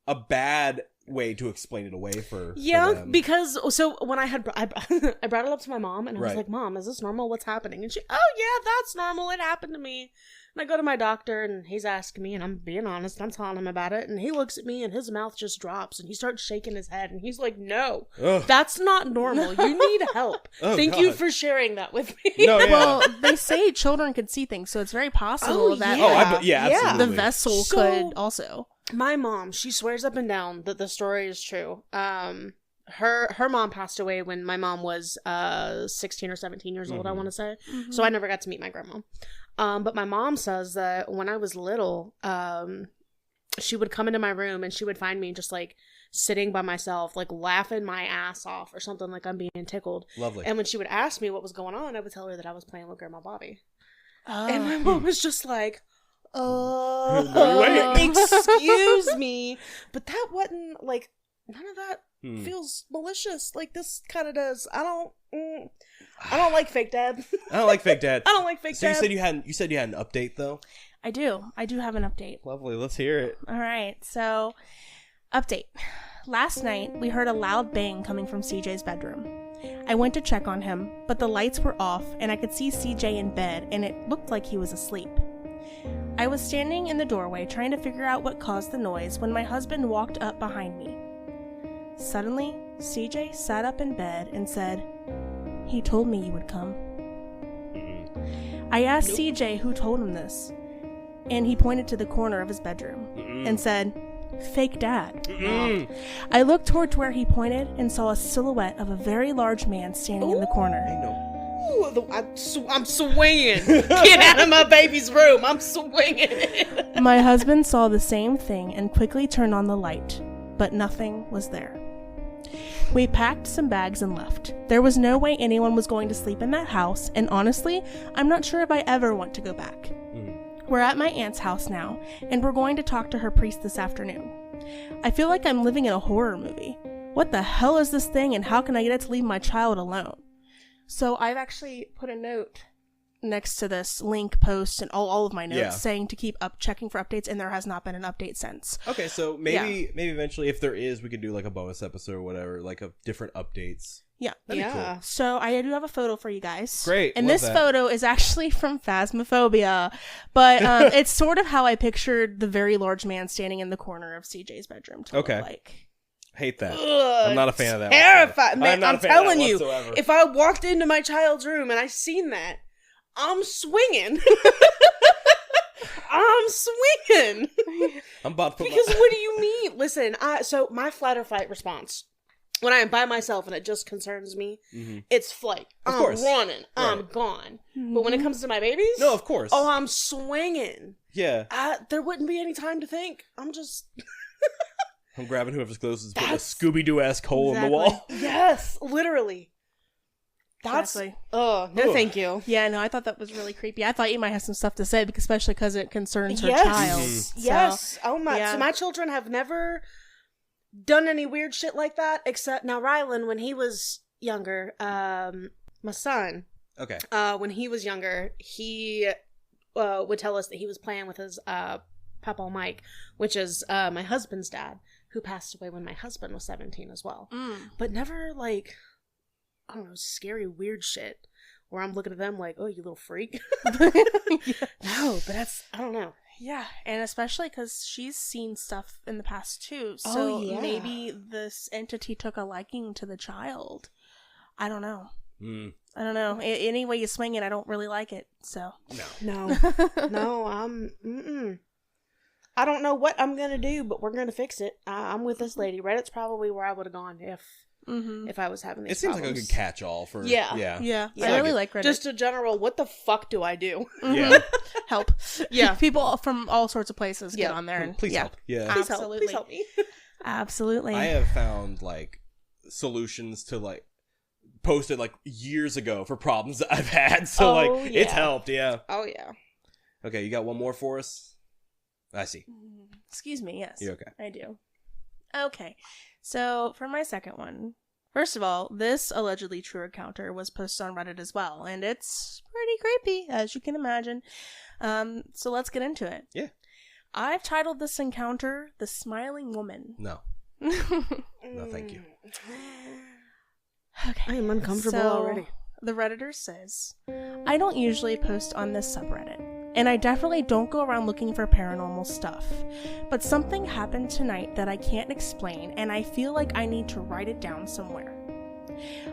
a bad way to explain it away for them. Because so when I brought it up to my mom, and I was like, "Mom, is this normal? What's happening?" And she, "Oh yeah, that's normal. It happened to me." And I go to my doctor, and he's asking me, and I'm being honest, I'm telling him about it, and he looks at me, and his mouth just drops, and he starts shaking his head, and he's like, "No, that's not normal. You need help." Thank you for sharing that with me. No, yeah. Well, they say children could see things, so it's very possible that absolutely. the vessel could also. My mom, she swears up and down that the story is true. Her mom passed away when my mom was 16 or 17 years old, I want to say. Mm-hmm. So I never got to meet my grandma. But my mom says that when I was little, she would come into my room and she would find me just like sitting by myself, like laughing my ass off or something, like I'm being tickled. Lovely. And when she would ask me what was going on, I would tell her that I was playing with Grandma Bobby. And my mom was just like, Excuse me, but that wasn't like none of that feels malicious. Like this kind of does. I don't like fake dad. I don't like fake dad. I don't like fake dad. So you said you had an update though. I do have an update. Lovely. Let's hear it. All right. So, update. Last night we heard a loud bang coming from CJ's bedroom. I went to check on him, but the lights were off and I could see CJ in bed and it looked like he was asleep. I was standing in the doorway trying to figure out what caused the noise when my husband walked up behind me. Suddenly, CJ sat up in bed and said, "He told me you would come." I asked CJ who told him this, and he pointed to the corner of his bedroom and said, "Fake dad." I looked toward where he pointed and saw a silhouette of a very large man standing in the corner. I'm swinging. Get out of my baby's room. I'm swinging. My husband saw the same thing and quickly turned on the light, but nothing was there. We packed some bags and left. There was no way anyone was going to sleep in that house, and honestly, I'm not sure if I ever want to go back. We're at my aunt's house now, and we're going to talk to her priest this afternoon. I feel like I'm living in a horror movie. What the hell is this thing, and how can I get it to leave my child alone? So I've actually put a note next to this link post and all of my notes saying to keep checking for updates, and there has not been an update since. Okay, so maybe eventually, if there is, we could do like a bonus episode or whatever, like of different updates. Yeah. That'd be cool. So I do have a photo for you guys. Great. And this photo is actually from Phasmophobia, but it's sort of how I pictured the very large man standing in the corner of CJ's bedroom to look like. Hate that. I'm not a fan of that. Terrified. Man, I'm telling you, whatsoever. if I walked into my child's room and I seen that, I'm swinging. I'm swinging. I'm about to put because what do you mean? Listen, so my flight or fight response when I am by myself and it just concerns me, it's flight. I'm running. I'm gone. But when it comes to my babies, no, of course. Oh, I'm swinging. Yeah. There wouldn't be any time to think. I'm just. I'm grabbing whoever's closest, putting a Scooby-Doo-esque hole in the wall. Yes, literally. Exactly. Oh, no thank you. Yeah, no, I thought that was really creepy. I thought you might have some stuff to say, especially because it concerns her child. Yes. Oh my. Yeah. So my children have never done any weird shit like that, except now Rylan, when he was younger, my son. Okay. When he was younger, he would tell us that he was playing with his Papa Mike, which is my husband's dad, who passed away when my husband was 17 as well. But never like, I don't know, scary weird shit where I'm looking at them like, oh, you little freak. No, but that's, I don't know. Yeah, and especially because she's seen stuff in the past too, so maybe this entity took a liking to the child. I don't know. I don't know. Any way you swing it, I don't really like it, so. No, I don't know what I'm going to do, but we're going to fix it. I'm with this lady. Reddit's probably where I would have gone if I was having these problems. like a good catch-all for... Yeah. I really like Reddit. Just a general, what the fuck do I do? Yeah. Help. Yeah. People from all sorts of places get on there. And, please help. Yeah. Absolutely. Please help me. Absolutely. I have found, like, solutions to, like, posted, like, years ago for problems that I've had. So, it's helped, yeah. Oh, yeah. Okay, you got one more for us? I see. Excuse me, yes. You okay? I do. Okay, so for my second one, first of all, this allegedly true encounter was posted on Reddit as well, and it's pretty creepy, as you can imagine. So let's get into it. Yeah. I've titled this encounter, The Smiling Woman. No. No, thank you. Okay. I am uncomfortable already. The Redditor says, I don't usually post on this subreddit, and I definitely don't go around looking for paranormal stuff. But something happened tonight that I can't explain, and I feel like I need to write it down somewhere.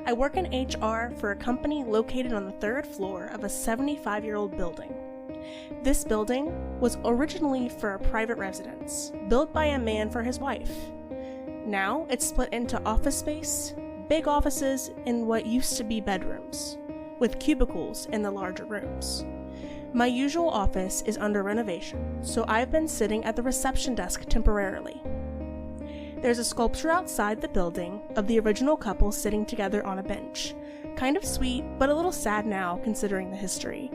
I work in HR for a company located on the 3rd floor of a 75-year-old building. This building was originally for a private residence, built by a man for his wife. Now it's split into office space, big offices, and what used to be bedrooms, with cubicles in the larger rooms. My usual office is under renovation, so I've been sitting at the reception desk temporarily. There's a sculpture outside the building of the original couple sitting together on a bench. Kind of sweet, but a little sad now considering the history.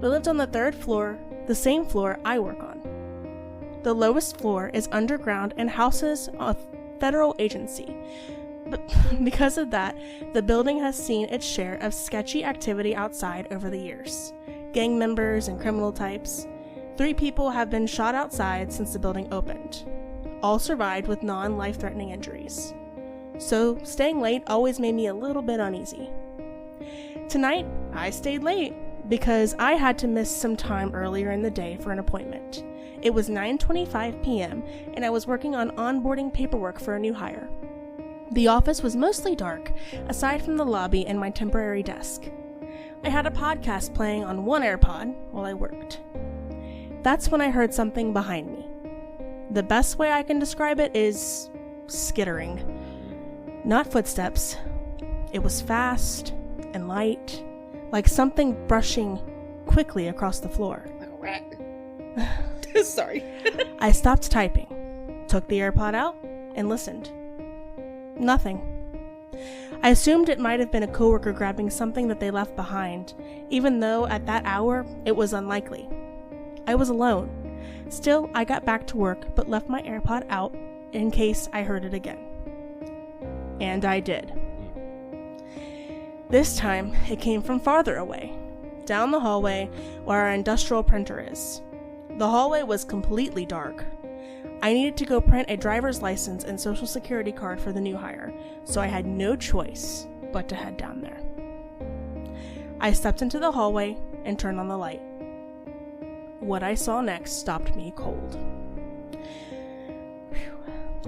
We lived on the 3rd floor the same floor I work on. The lowest floor is underground and houses a federal agency. But because of that, the building has seen its share of sketchy activity outside over the years. Gang members and criminal types. 3 people have been shot outside since the building opened. All survived with non-life-threatening injuries. So, staying late always made me a little bit uneasy. Tonight, I stayed late because I had to miss some time earlier in the day for an appointment. It was 9:25 p.m. and I was working on onboarding paperwork for a new hire. The office was mostly dark, aside from the lobby and my temporary desk. I had a podcast playing on one AirPod while I worked. That's when I heard something behind me. The best way I can describe it is skittering. Not footsteps. It was fast and light, like something brushing quickly across the floor. Like a rat. Sorry. I stopped typing, took the AirPod out, and listened. Nothing. I assumed it might have been a coworker grabbing something that they left behind, even though at that hour it was unlikely. I was alone. Still, I got back to work, but left my AirPod out in case I heard it again. And I did. This time, it came from farther away, down the hallway where our industrial printer is. The hallway was completely dark. I needed to go print a driver's license and social security card for the new hire, so I had no choice but to head down there. I stepped into the hallway and turned on the light. What I saw next stopped me cold.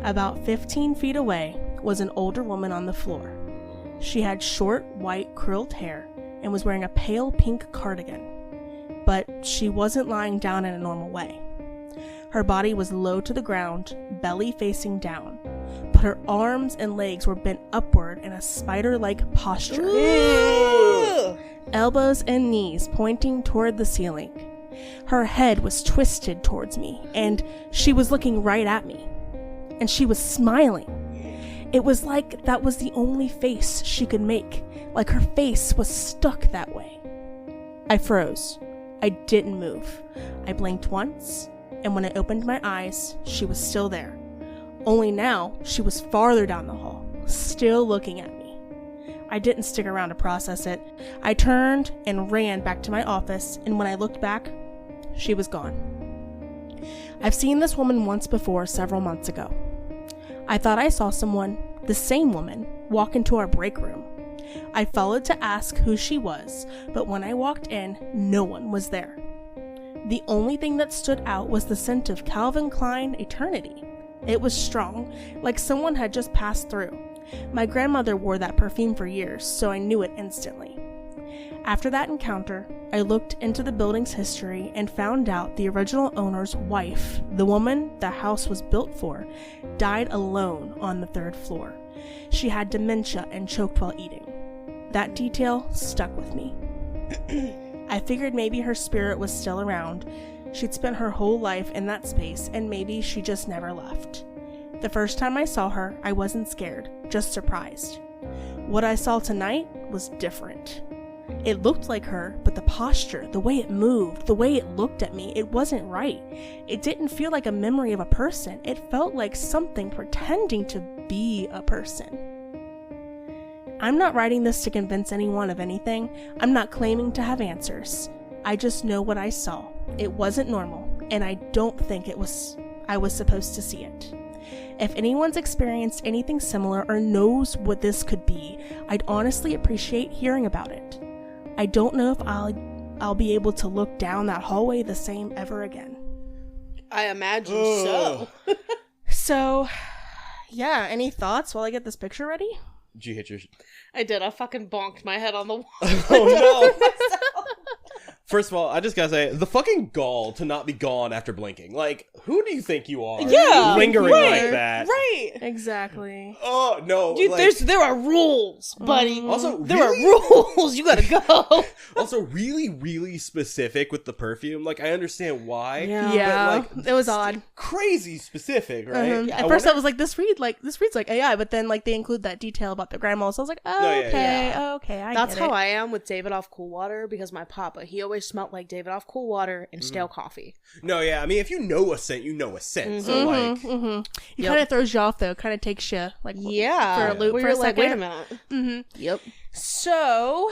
About 15 feet away was an older woman on the floor. She had short, white, curled hair and was wearing a pale pink cardigan. But she wasn't lying down in a normal way. Her body was low to the ground, belly facing down, but her arms and legs were bent upward in a spider-like posture. Ooh. Elbows and knees pointing toward the ceiling. Her head was twisted towards me, and she was looking right at me. And she was smiling. It was like that was the only face she could make, like her face was stuck that way. I froze. I didn't move. I blinked once, and when I opened my eyes, she was still there. Only now, she was farther down the hall, still looking at me. I didn't stick around to process it. I turned and ran back to my office, and when I looked back, she was gone. I've seen this woman once before several months ago. I thought I saw someone, the same woman, walk into our break room. I followed to ask who she was, but when I walked in, no one was there. The only thing that stood out was the scent of Calvin Klein Eternity. It was strong, like someone had just passed through. My grandmother wore that perfume for years, so I knew it instantly. After that encounter, I looked into the building's history and found out the original owner's wife, the woman the house was built for, died alone on the 3rd floor. She had dementia and choked while eating. That detail stuck with me. I figured maybe her spirit was still around. She'd spent her whole life in that space, and maybe she just never left. The first time I saw her, I wasn't scared, just surprised. What I saw tonight was different. It looked like her, but the posture, the way it moved, the way it looked at me, it wasn't right. It didn't feel like a memory of a person. It felt like something pretending to be a person. I'm not writing this to convince anyone of anything. I'm not claiming to have answers. I just know what I saw. It wasn't normal, and I don't think I was supposed to see it. If anyone's experienced anything similar or knows what this could be, I'd honestly appreciate hearing about it. I don't know if I'll be able to look down that hallway the same ever again. I imagine so. So, yeah, any thoughts while I get this picture ready? Did you hit your... I did. I fucking bonked my head on the wall. Oh, no. First of all, I just gotta say, the fucking gall to not be gone after blinking. Like, who do you think you are? Yeah, lingering right, like that. Right. Exactly. Oh, no. Dude, like, there are rules, buddy. Also, there really? are rules. You gotta go. Also, really, really specific with the perfume. Like, I understand why. Yeah. But, like, it was odd. Crazy specific, right? At first I was like, this reads like AI, but then like they include that detail about the grandma, so I was like, oh, No, yeah, okay, yeah. okay, That's how I am with Davidoff Cool Water, because my papa, he always smelled like Davidoff Cool Water and stale coffee. No, yeah. I mean, if you know a scent, you know a scent. So, like... It kind of throws you off, though. Kind of takes you, like, for a loop for a second. Like, wait a minute. Yep. So...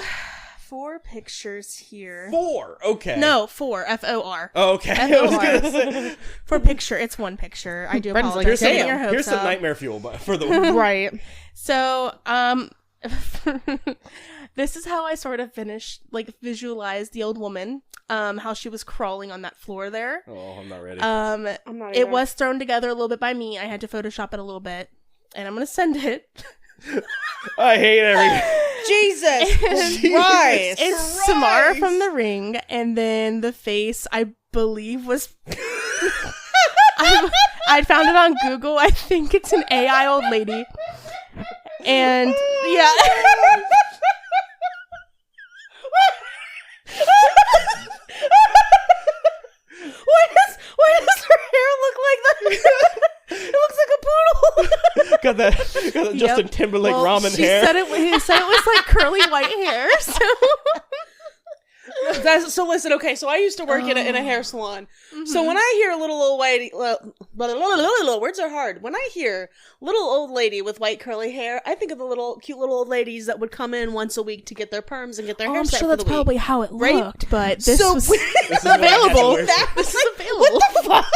4 pictures here. 4? Okay. No, 4. F-O-R. Oh, okay. F-O-R. For picture. It's 1 picture. I do apologize. Here's some nightmare fuel for the right. So, this is how I sort of visualized the old woman, how she was crawling on that floor there. Oh, I'm not ready. I'm not it was thrown together a little bit by me. I had to Photoshop it a little bit, and I'm going to send it. I hate everything. Jesus Christ. It's Samara from The Ring, and then the face, I believe, was... I found it on Google. I think it's an AI old lady. And, yeah. Why does her hair look like that? It looks like a poodle. got that Justin Timberlake ramen hair. He said it was like curly white hair. So listen, okay, so I used to work in a hair salon. So when I hear a little old lady, words are hard. When I hear little old lady with white curly hair, I think of the cute little old ladies that would come in once a week to get their perms and get their hair set for the week. I'm sure that's probably how it looked, but this was this is available. This is available. What the fuck?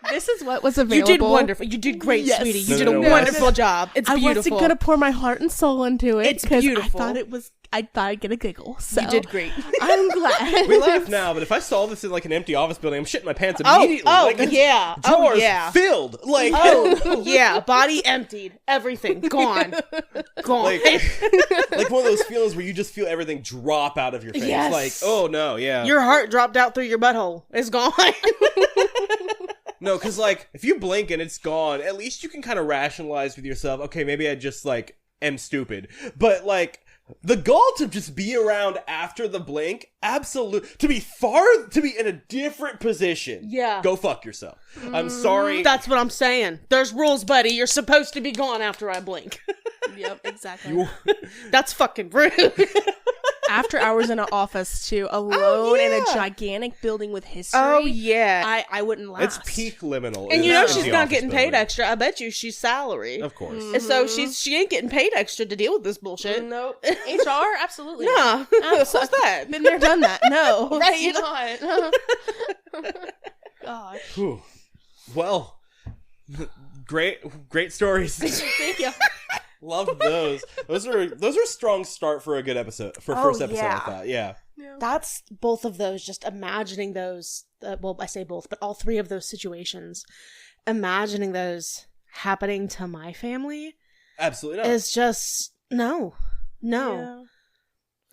This is what was available. You did wonderful. You did great, sweetie. You did a wonderful job. It's beautiful. I wasn't gonna pour my heart and soul into it. It's beautiful. I thought I'd get a giggle. So you did great. I'm glad. We laugh now, but if I saw this in like an empty office building, I'm shitting my pants immediately. Drawers filled. Like, body emptied, everything gone. Like one of those feelings where you just feel everything drop out of your face. Yes. Like, oh no, yeah. Your heart dropped out through your butthole. It's gone. No, because like if you blink and it's gone, at least you can kind of rationalize with yourself. Okay, maybe I just like am stupid, but like. The gall to just be around after the blink, absolute to be in a different position. Yeah. Go fuck yourself. I'm sorry. That's what I'm saying. There's rules, buddy. You're supposed to be gone after I blink. Yep, exactly. That's fucking rude. After hours in an office too, alone in a gigantic building with history. Oh yeah, I wouldn't last. It's peak liminal. And you know she's not getting paid extra. I bet you she's salary. Of course. And so she ain't getting paid extra to deal with this bullshit. Nope. HR, absolutely. No. What's that? Been there, done that. No. Right. Not. God. Whew. Well, great stories. Thank you. Love those. Those are a strong start for a good episode. For first episode, I thought. Yeah. That's both of those, just imagining those, well, I say both, but all 3 of those situations, imagining those happening to my family. Absolutely not. Is just, no. Yeah.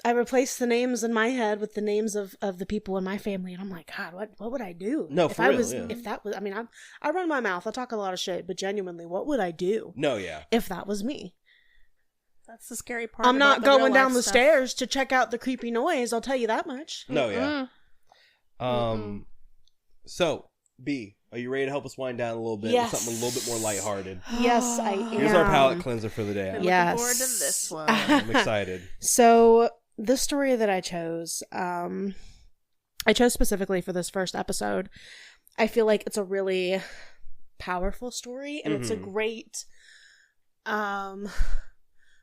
I replaced the names in my head with the names of the people in my family, and I'm like, God, what would I do? No, if for I real, was, yeah. if that was, I mean, I run my mouth, I talk a lot of shit, but genuinely, what would I do? No, yeah. If that was me. That's the scary part. I'm not going down the stairs to check out the creepy noise, I'll tell you that much. No, yeah. So, B, are you ready to help us wind down a little bit with something a little bit more lighthearted? Yes, I am. Here's our palate cleanser for the day. Looking forward to this one. I'm excited. So, the story that I chose specifically for this first episode. I feel like it's a really powerful story, and it's a great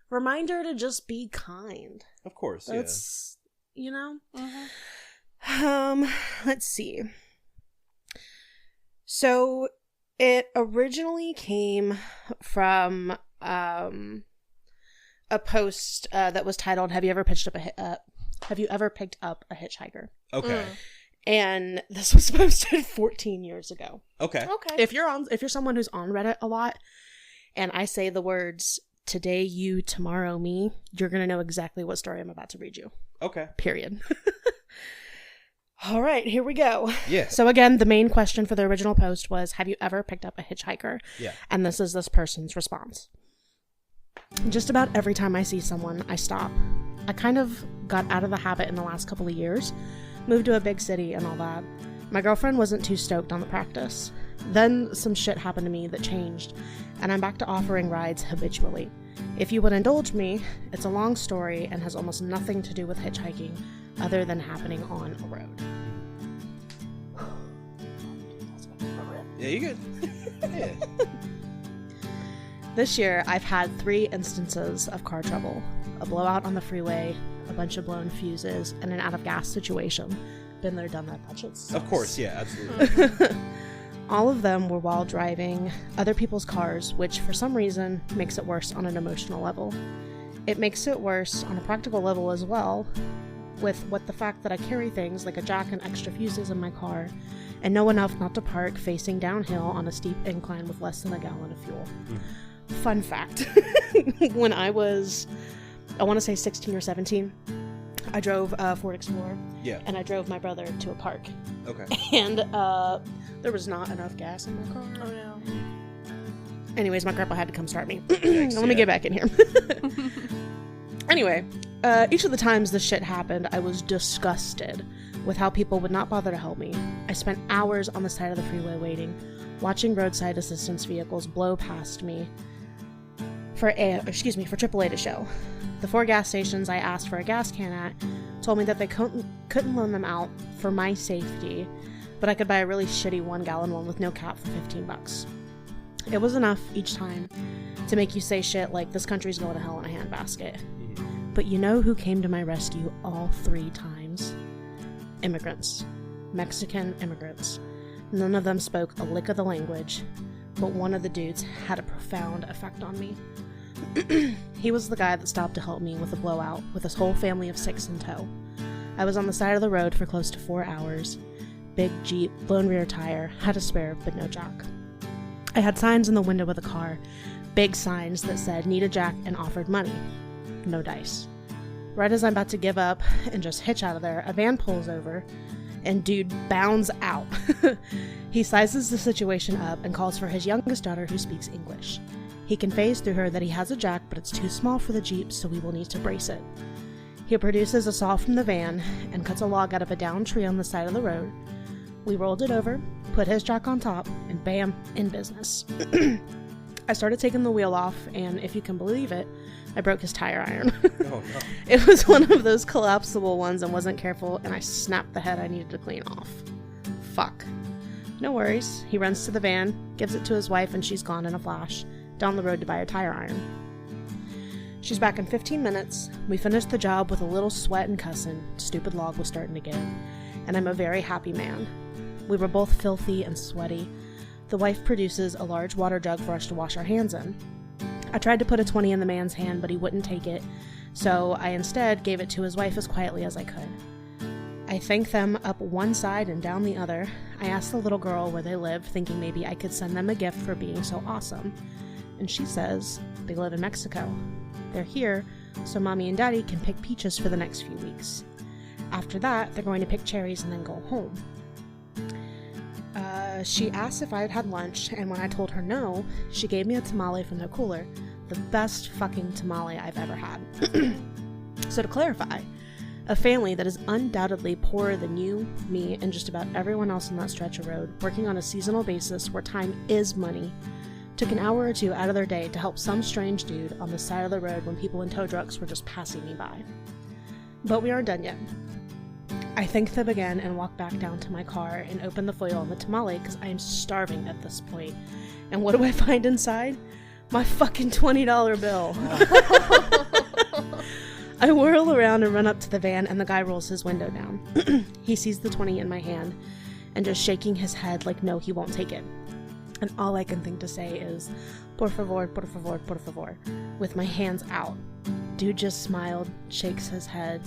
reminder to just be kind. Of course, It's, you know? Let's see. So, it originally came from a post that was titled, Have you ever picked up a hitchhiker? Okay. And this was posted 14 years ago. Okay. If you're someone who's on Reddit a lot, and I say the words, today you, tomorrow me, you're going to know exactly what story I'm about to read you. Okay. Period. All right, here we go. Yeah. So again, the main question for the original post was, have you ever picked up a hitchhiker? Yeah. And this is this person's response. Just about every time I see someone, I stop. I kind of got out of the habit in the last couple of years, moved to a big city and all that. My girlfriend wasn't too stoked on the practice. Then some shit happened to me that changed, and I'm back to offering rides habitually. If you would indulge me, it's a long story and has almost nothing to do with hitchhiking other than happening on a road. Yeah, you good. Yeah. This year, I've had 3 instances of car trouble. A blowout on the freeway, a bunch of blown fuses, and an out-of-gas situation. Been there, done that. That shit sucks. Of course, yeah, absolutely. All of them were while driving other people's cars, which for some reason makes it worse on an emotional level. It makes it worse on a practical level as well, with the fact that I carry things like a jack and extra fuses in my car, and know enough not to park facing downhill on a steep incline with less than a gallon of fuel. Fun fact, when I was, I want to say 16 or 17, I drove a Ford Explorer. Yeah. And I drove my brother to a park. Okay. And there was not enough gas in my car. Oh no. Anyways, my grandpa had to come start me. Let me get back in here. Anyway, each of the times this shit happened, I was disgusted with how people would not bother to help me. I spent hours on the side of the freeway waiting, watching roadside assistance vehicles blow past me for AAA to show. The 4 gas stations I asked for a gas can at told me that they couldn't loan them out for my safety, but I could buy a really shitty 1-gallon one with no cap for $15. It was enough each time to make you say shit like, this country's going to hell in a handbasket. But you know who came to my rescue all 3 times? Immigrants. Mexican immigrants. None of them spoke a lick of the language, but one of the dudes had a profound effect on me. He was the guy that stopped to help me with a blowout with his whole family of 6 in tow. I was on the side of the road for close to 4 hours. Big Jeep, blown rear tire, had a spare but no jack. I had signs in the window of the car, big signs that said need a jack and offered money. No dice. Right as I'm about to give up and just hitch out of there, a van pulls over and dude bounds out. He sizes the situation up and calls for his youngest daughter who speaks English. He conveys through her that he has a jack, but it's too small for the Jeep, so we will need to brace it. He produces a saw from the van and cuts a log out of a downed tree on the side of the road. We rolled it over, put his jack on top, and bam, in business. I started taking the wheel off, and if you can believe it, I broke his tire iron. Oh, no. It was one of those collapsible ones and wasn't careful, and I snapped the head I needed to clean off. Fuck. No worries. He runs to the van, gives it to his wife, and she's gone in a flash, down the road to buy a tire iron. She's back in 15 minutes. We finished the job with a little sweat and cussing. Stupid log was starting to get, and I'm a very happy man. We were both filthy and sweaty. The wife produces a large water jug for us to wash our hands in. I tried to put a 20 in the man's hand, but he wouldn't take it, so I instead gave it to his wife as quietly as I could. I thanked them up one side and down the other. I asked the little girl where they live, thinking maybe I could send them a gift for being so awesome. And she says they live in Mexico. They're here, so Mommy and Daddy can pick peaches for the next few weeks. After that, they're going to pick cherries and then go home. She asked if I had had lunch, and when I told her no, she gave me a tamale from the cooler. The best fucking tamale I've ever had. So to clarify, a family that is undoubtedly poorer than you, me, and just about everyone else on that stretch of road, working on a seasonal basis where time is money, took an hour or 2 out of their day to help some strange dude on the side of the road when people in tow trucks were just passing me by. But we aren't done yet. I thank them again and walk back down to my car and open the foil on the tamale because I am starving at this point. And what do I find inside? My fucking $20 bill. I whirl around and run up to the van, and the guy rolls his window down. He sees the 20 in my hand and just shaking his head like no, he won't take it. And all I can think to say is, por favor, por favor, por favor, with my hands out. Dude just smiled, shakes his head,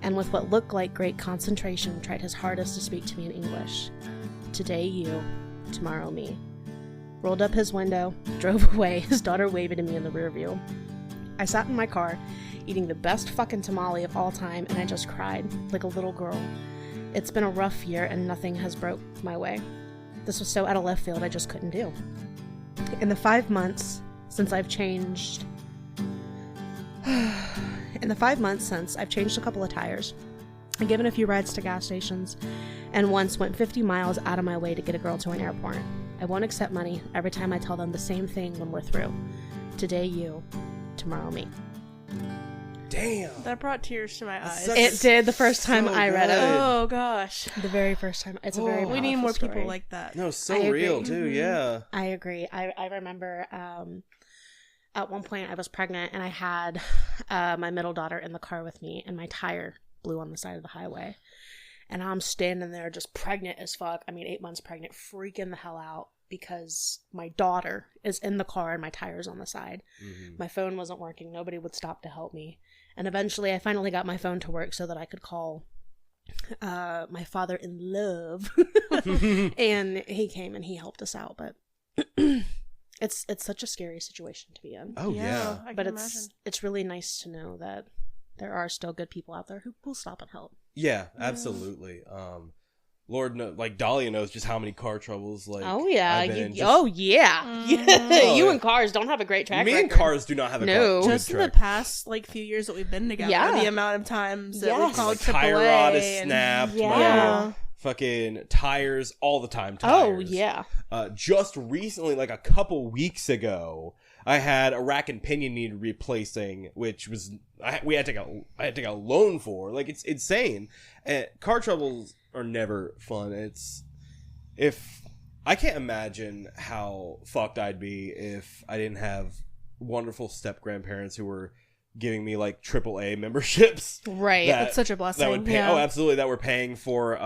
and with what looked like great concentration, tried his hardest to speak to me in English. Today you, tomorrow me. Rolled up his window, drove away, his daughter waving at me in the rear view. I sat in my car, eating the best fucking tamale of all time, and I just cried, like a little girl. It's been a rough year, and nothing has broke my way. This was so out of left field, I just couldn't do. In the 5 months since I've changed a couple of tires, I've given a few rides to gas stations, and once went 50 miles out of my way to get a girl to an airport. I won't accept money every time I tell them the same thing when we're through. Today you, Tomorrow Me. Damn. That brought tears to my eyes. It did the first time I read it. Oh gosh. The very first time. It's a very We need powerful more story. people like that. No, so I real agree. too. Yeah. I agree. I remember at one point I was pregnant and I had my middle daughter in the car with me and my tire blew on the side of the highway. And I'm standing there just pregnant as fuck. I mean, 8 months pregnant, freaking the hell out because my daughter is in the car and my tire's on the side. Mm-hmm. My phone wasn't working. Nobody would stop to help me. And eventually I finally got my phone to work so that I could call my father-in-love. And he came and he helped us out. But it's such a scary situation to be in. Oh yeah. I But can imagine. it's really nice to know that there are still good people out there who will stop and help. Yeah, absolutely. Lord, like Dalia knows just how many car troubles. Like, Oh yeah, I've been in. oh yeah. Mhm. You yeah. and cars don't have a great track Me record. and cars do not have a No. car. Just in the track. past few years that we've been together, Yeah. the amount of times that Yes. we've called Like, tire AAA rod is and- snapped. Yeah. My fucking tires all the time. Oh Tires. yeah. Just recently, like a couple weeks ago, I had a rack and pinion needed replacing, which was I had to take a loan for. Like, it's insane. And car troubles are never fun. I can't imagine how fucked I'd be if I didn't have wonderful step grandparents who were giving me like AAA memberships. Right. That- It's such a blessing. That would pay. yeah. Oh, absolutely. That were paying for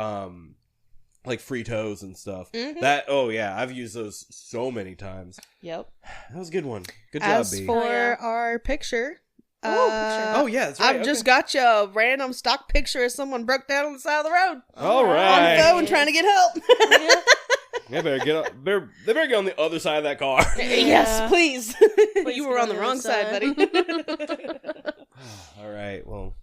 like free tows and stuff. Mhm. That. Oh yeah, I've used those so many times. Yep. That was a good one. Good job, As B. for Oh, yeah. our picture, Oh yeah, that's right. I've just got you a random stock picture of someone broke down on the side of the road All on the right. phone trying to get help. They better get up. They better get on the other side of that car. Yes, please. Please You were get on the other wrong side, buddy. All right. Well,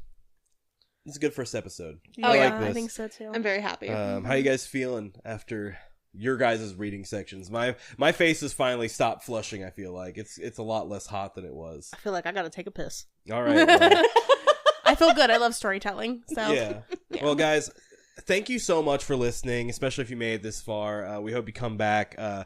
this is a good first episode. Oh, I yeah, like this. I think so too. I'm very happy. How you guys feeling after your guys' reading sections? My face has finally stopped flushing. I feel like it's a lot less hot than it was. I feel like I gotta take a piss. All right. Well, I feel good. I love storytelling. So yeah. Well, guys, thank you so much for listening, especially if you made it this far. We hope you come back. Again,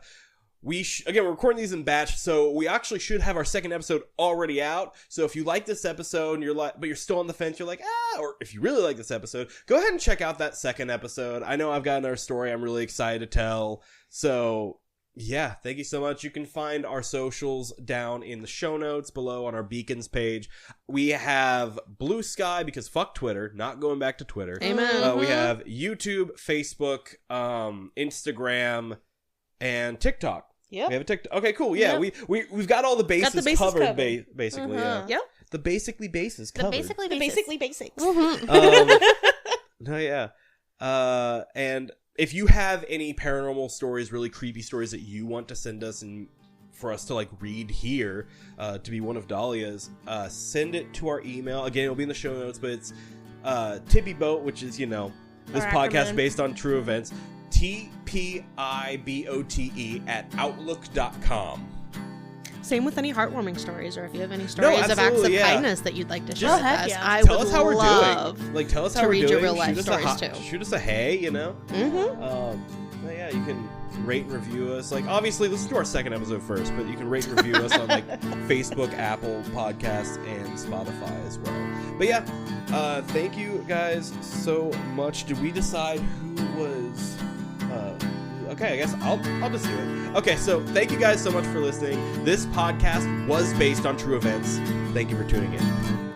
we're recording these in batch, so we actually should have our second episode already out. So if you like this episode and but you're still on the fence, you're like, or if you really like this episode, go ahead and check out that second episode. I know I've got another story I'm really excited to tell. So yeah, thank you so much. You can find our socials down in the show notes below on our Beacons page. We have Blue Sky because fuck Twitter, not going back to Twitter. Amen. We have YouTube, Facebook, Instagram, and TikTok. Yep. We have a TikTok. Okay, cool. Yeah, we've got all the bases, bases covered, covered. basically. Uh-huh. Yeah. Yep. The basically bases covered. Basically basics. No, yeah. And if you have any paranormal stories, really creepy stories that you want to send us and for us to like read here, to be one of Dalia's, send it to our email. Again, it'll be in the show notes, but it's TPIBOTE, which is, this Our podcast acronym. based on true events. TPIBOTE @outlook.com. Same with any heartwarming stories, or if you have any stories of acts of absolutely, yeah. kindness that you'd like to share Just- with heck us, yeah. I Tell would us how we're love doing. Like, tell us to how we're read doing. your real life Shoot us stories, a too. Shoot us a hey, Mm-hmm. But yeah, you can rate and review us. Like, obviously, listen to our second episode first, but you can rate and review us on like Facebook, Apple Podcasts, and Spotify as well. But yeah, thank you guys so much. Did we decide who was? Okay, I guess I'll just do it. Okay, so thank you guys so much for listening. This podcast was based on true events. Thank you for tuning in.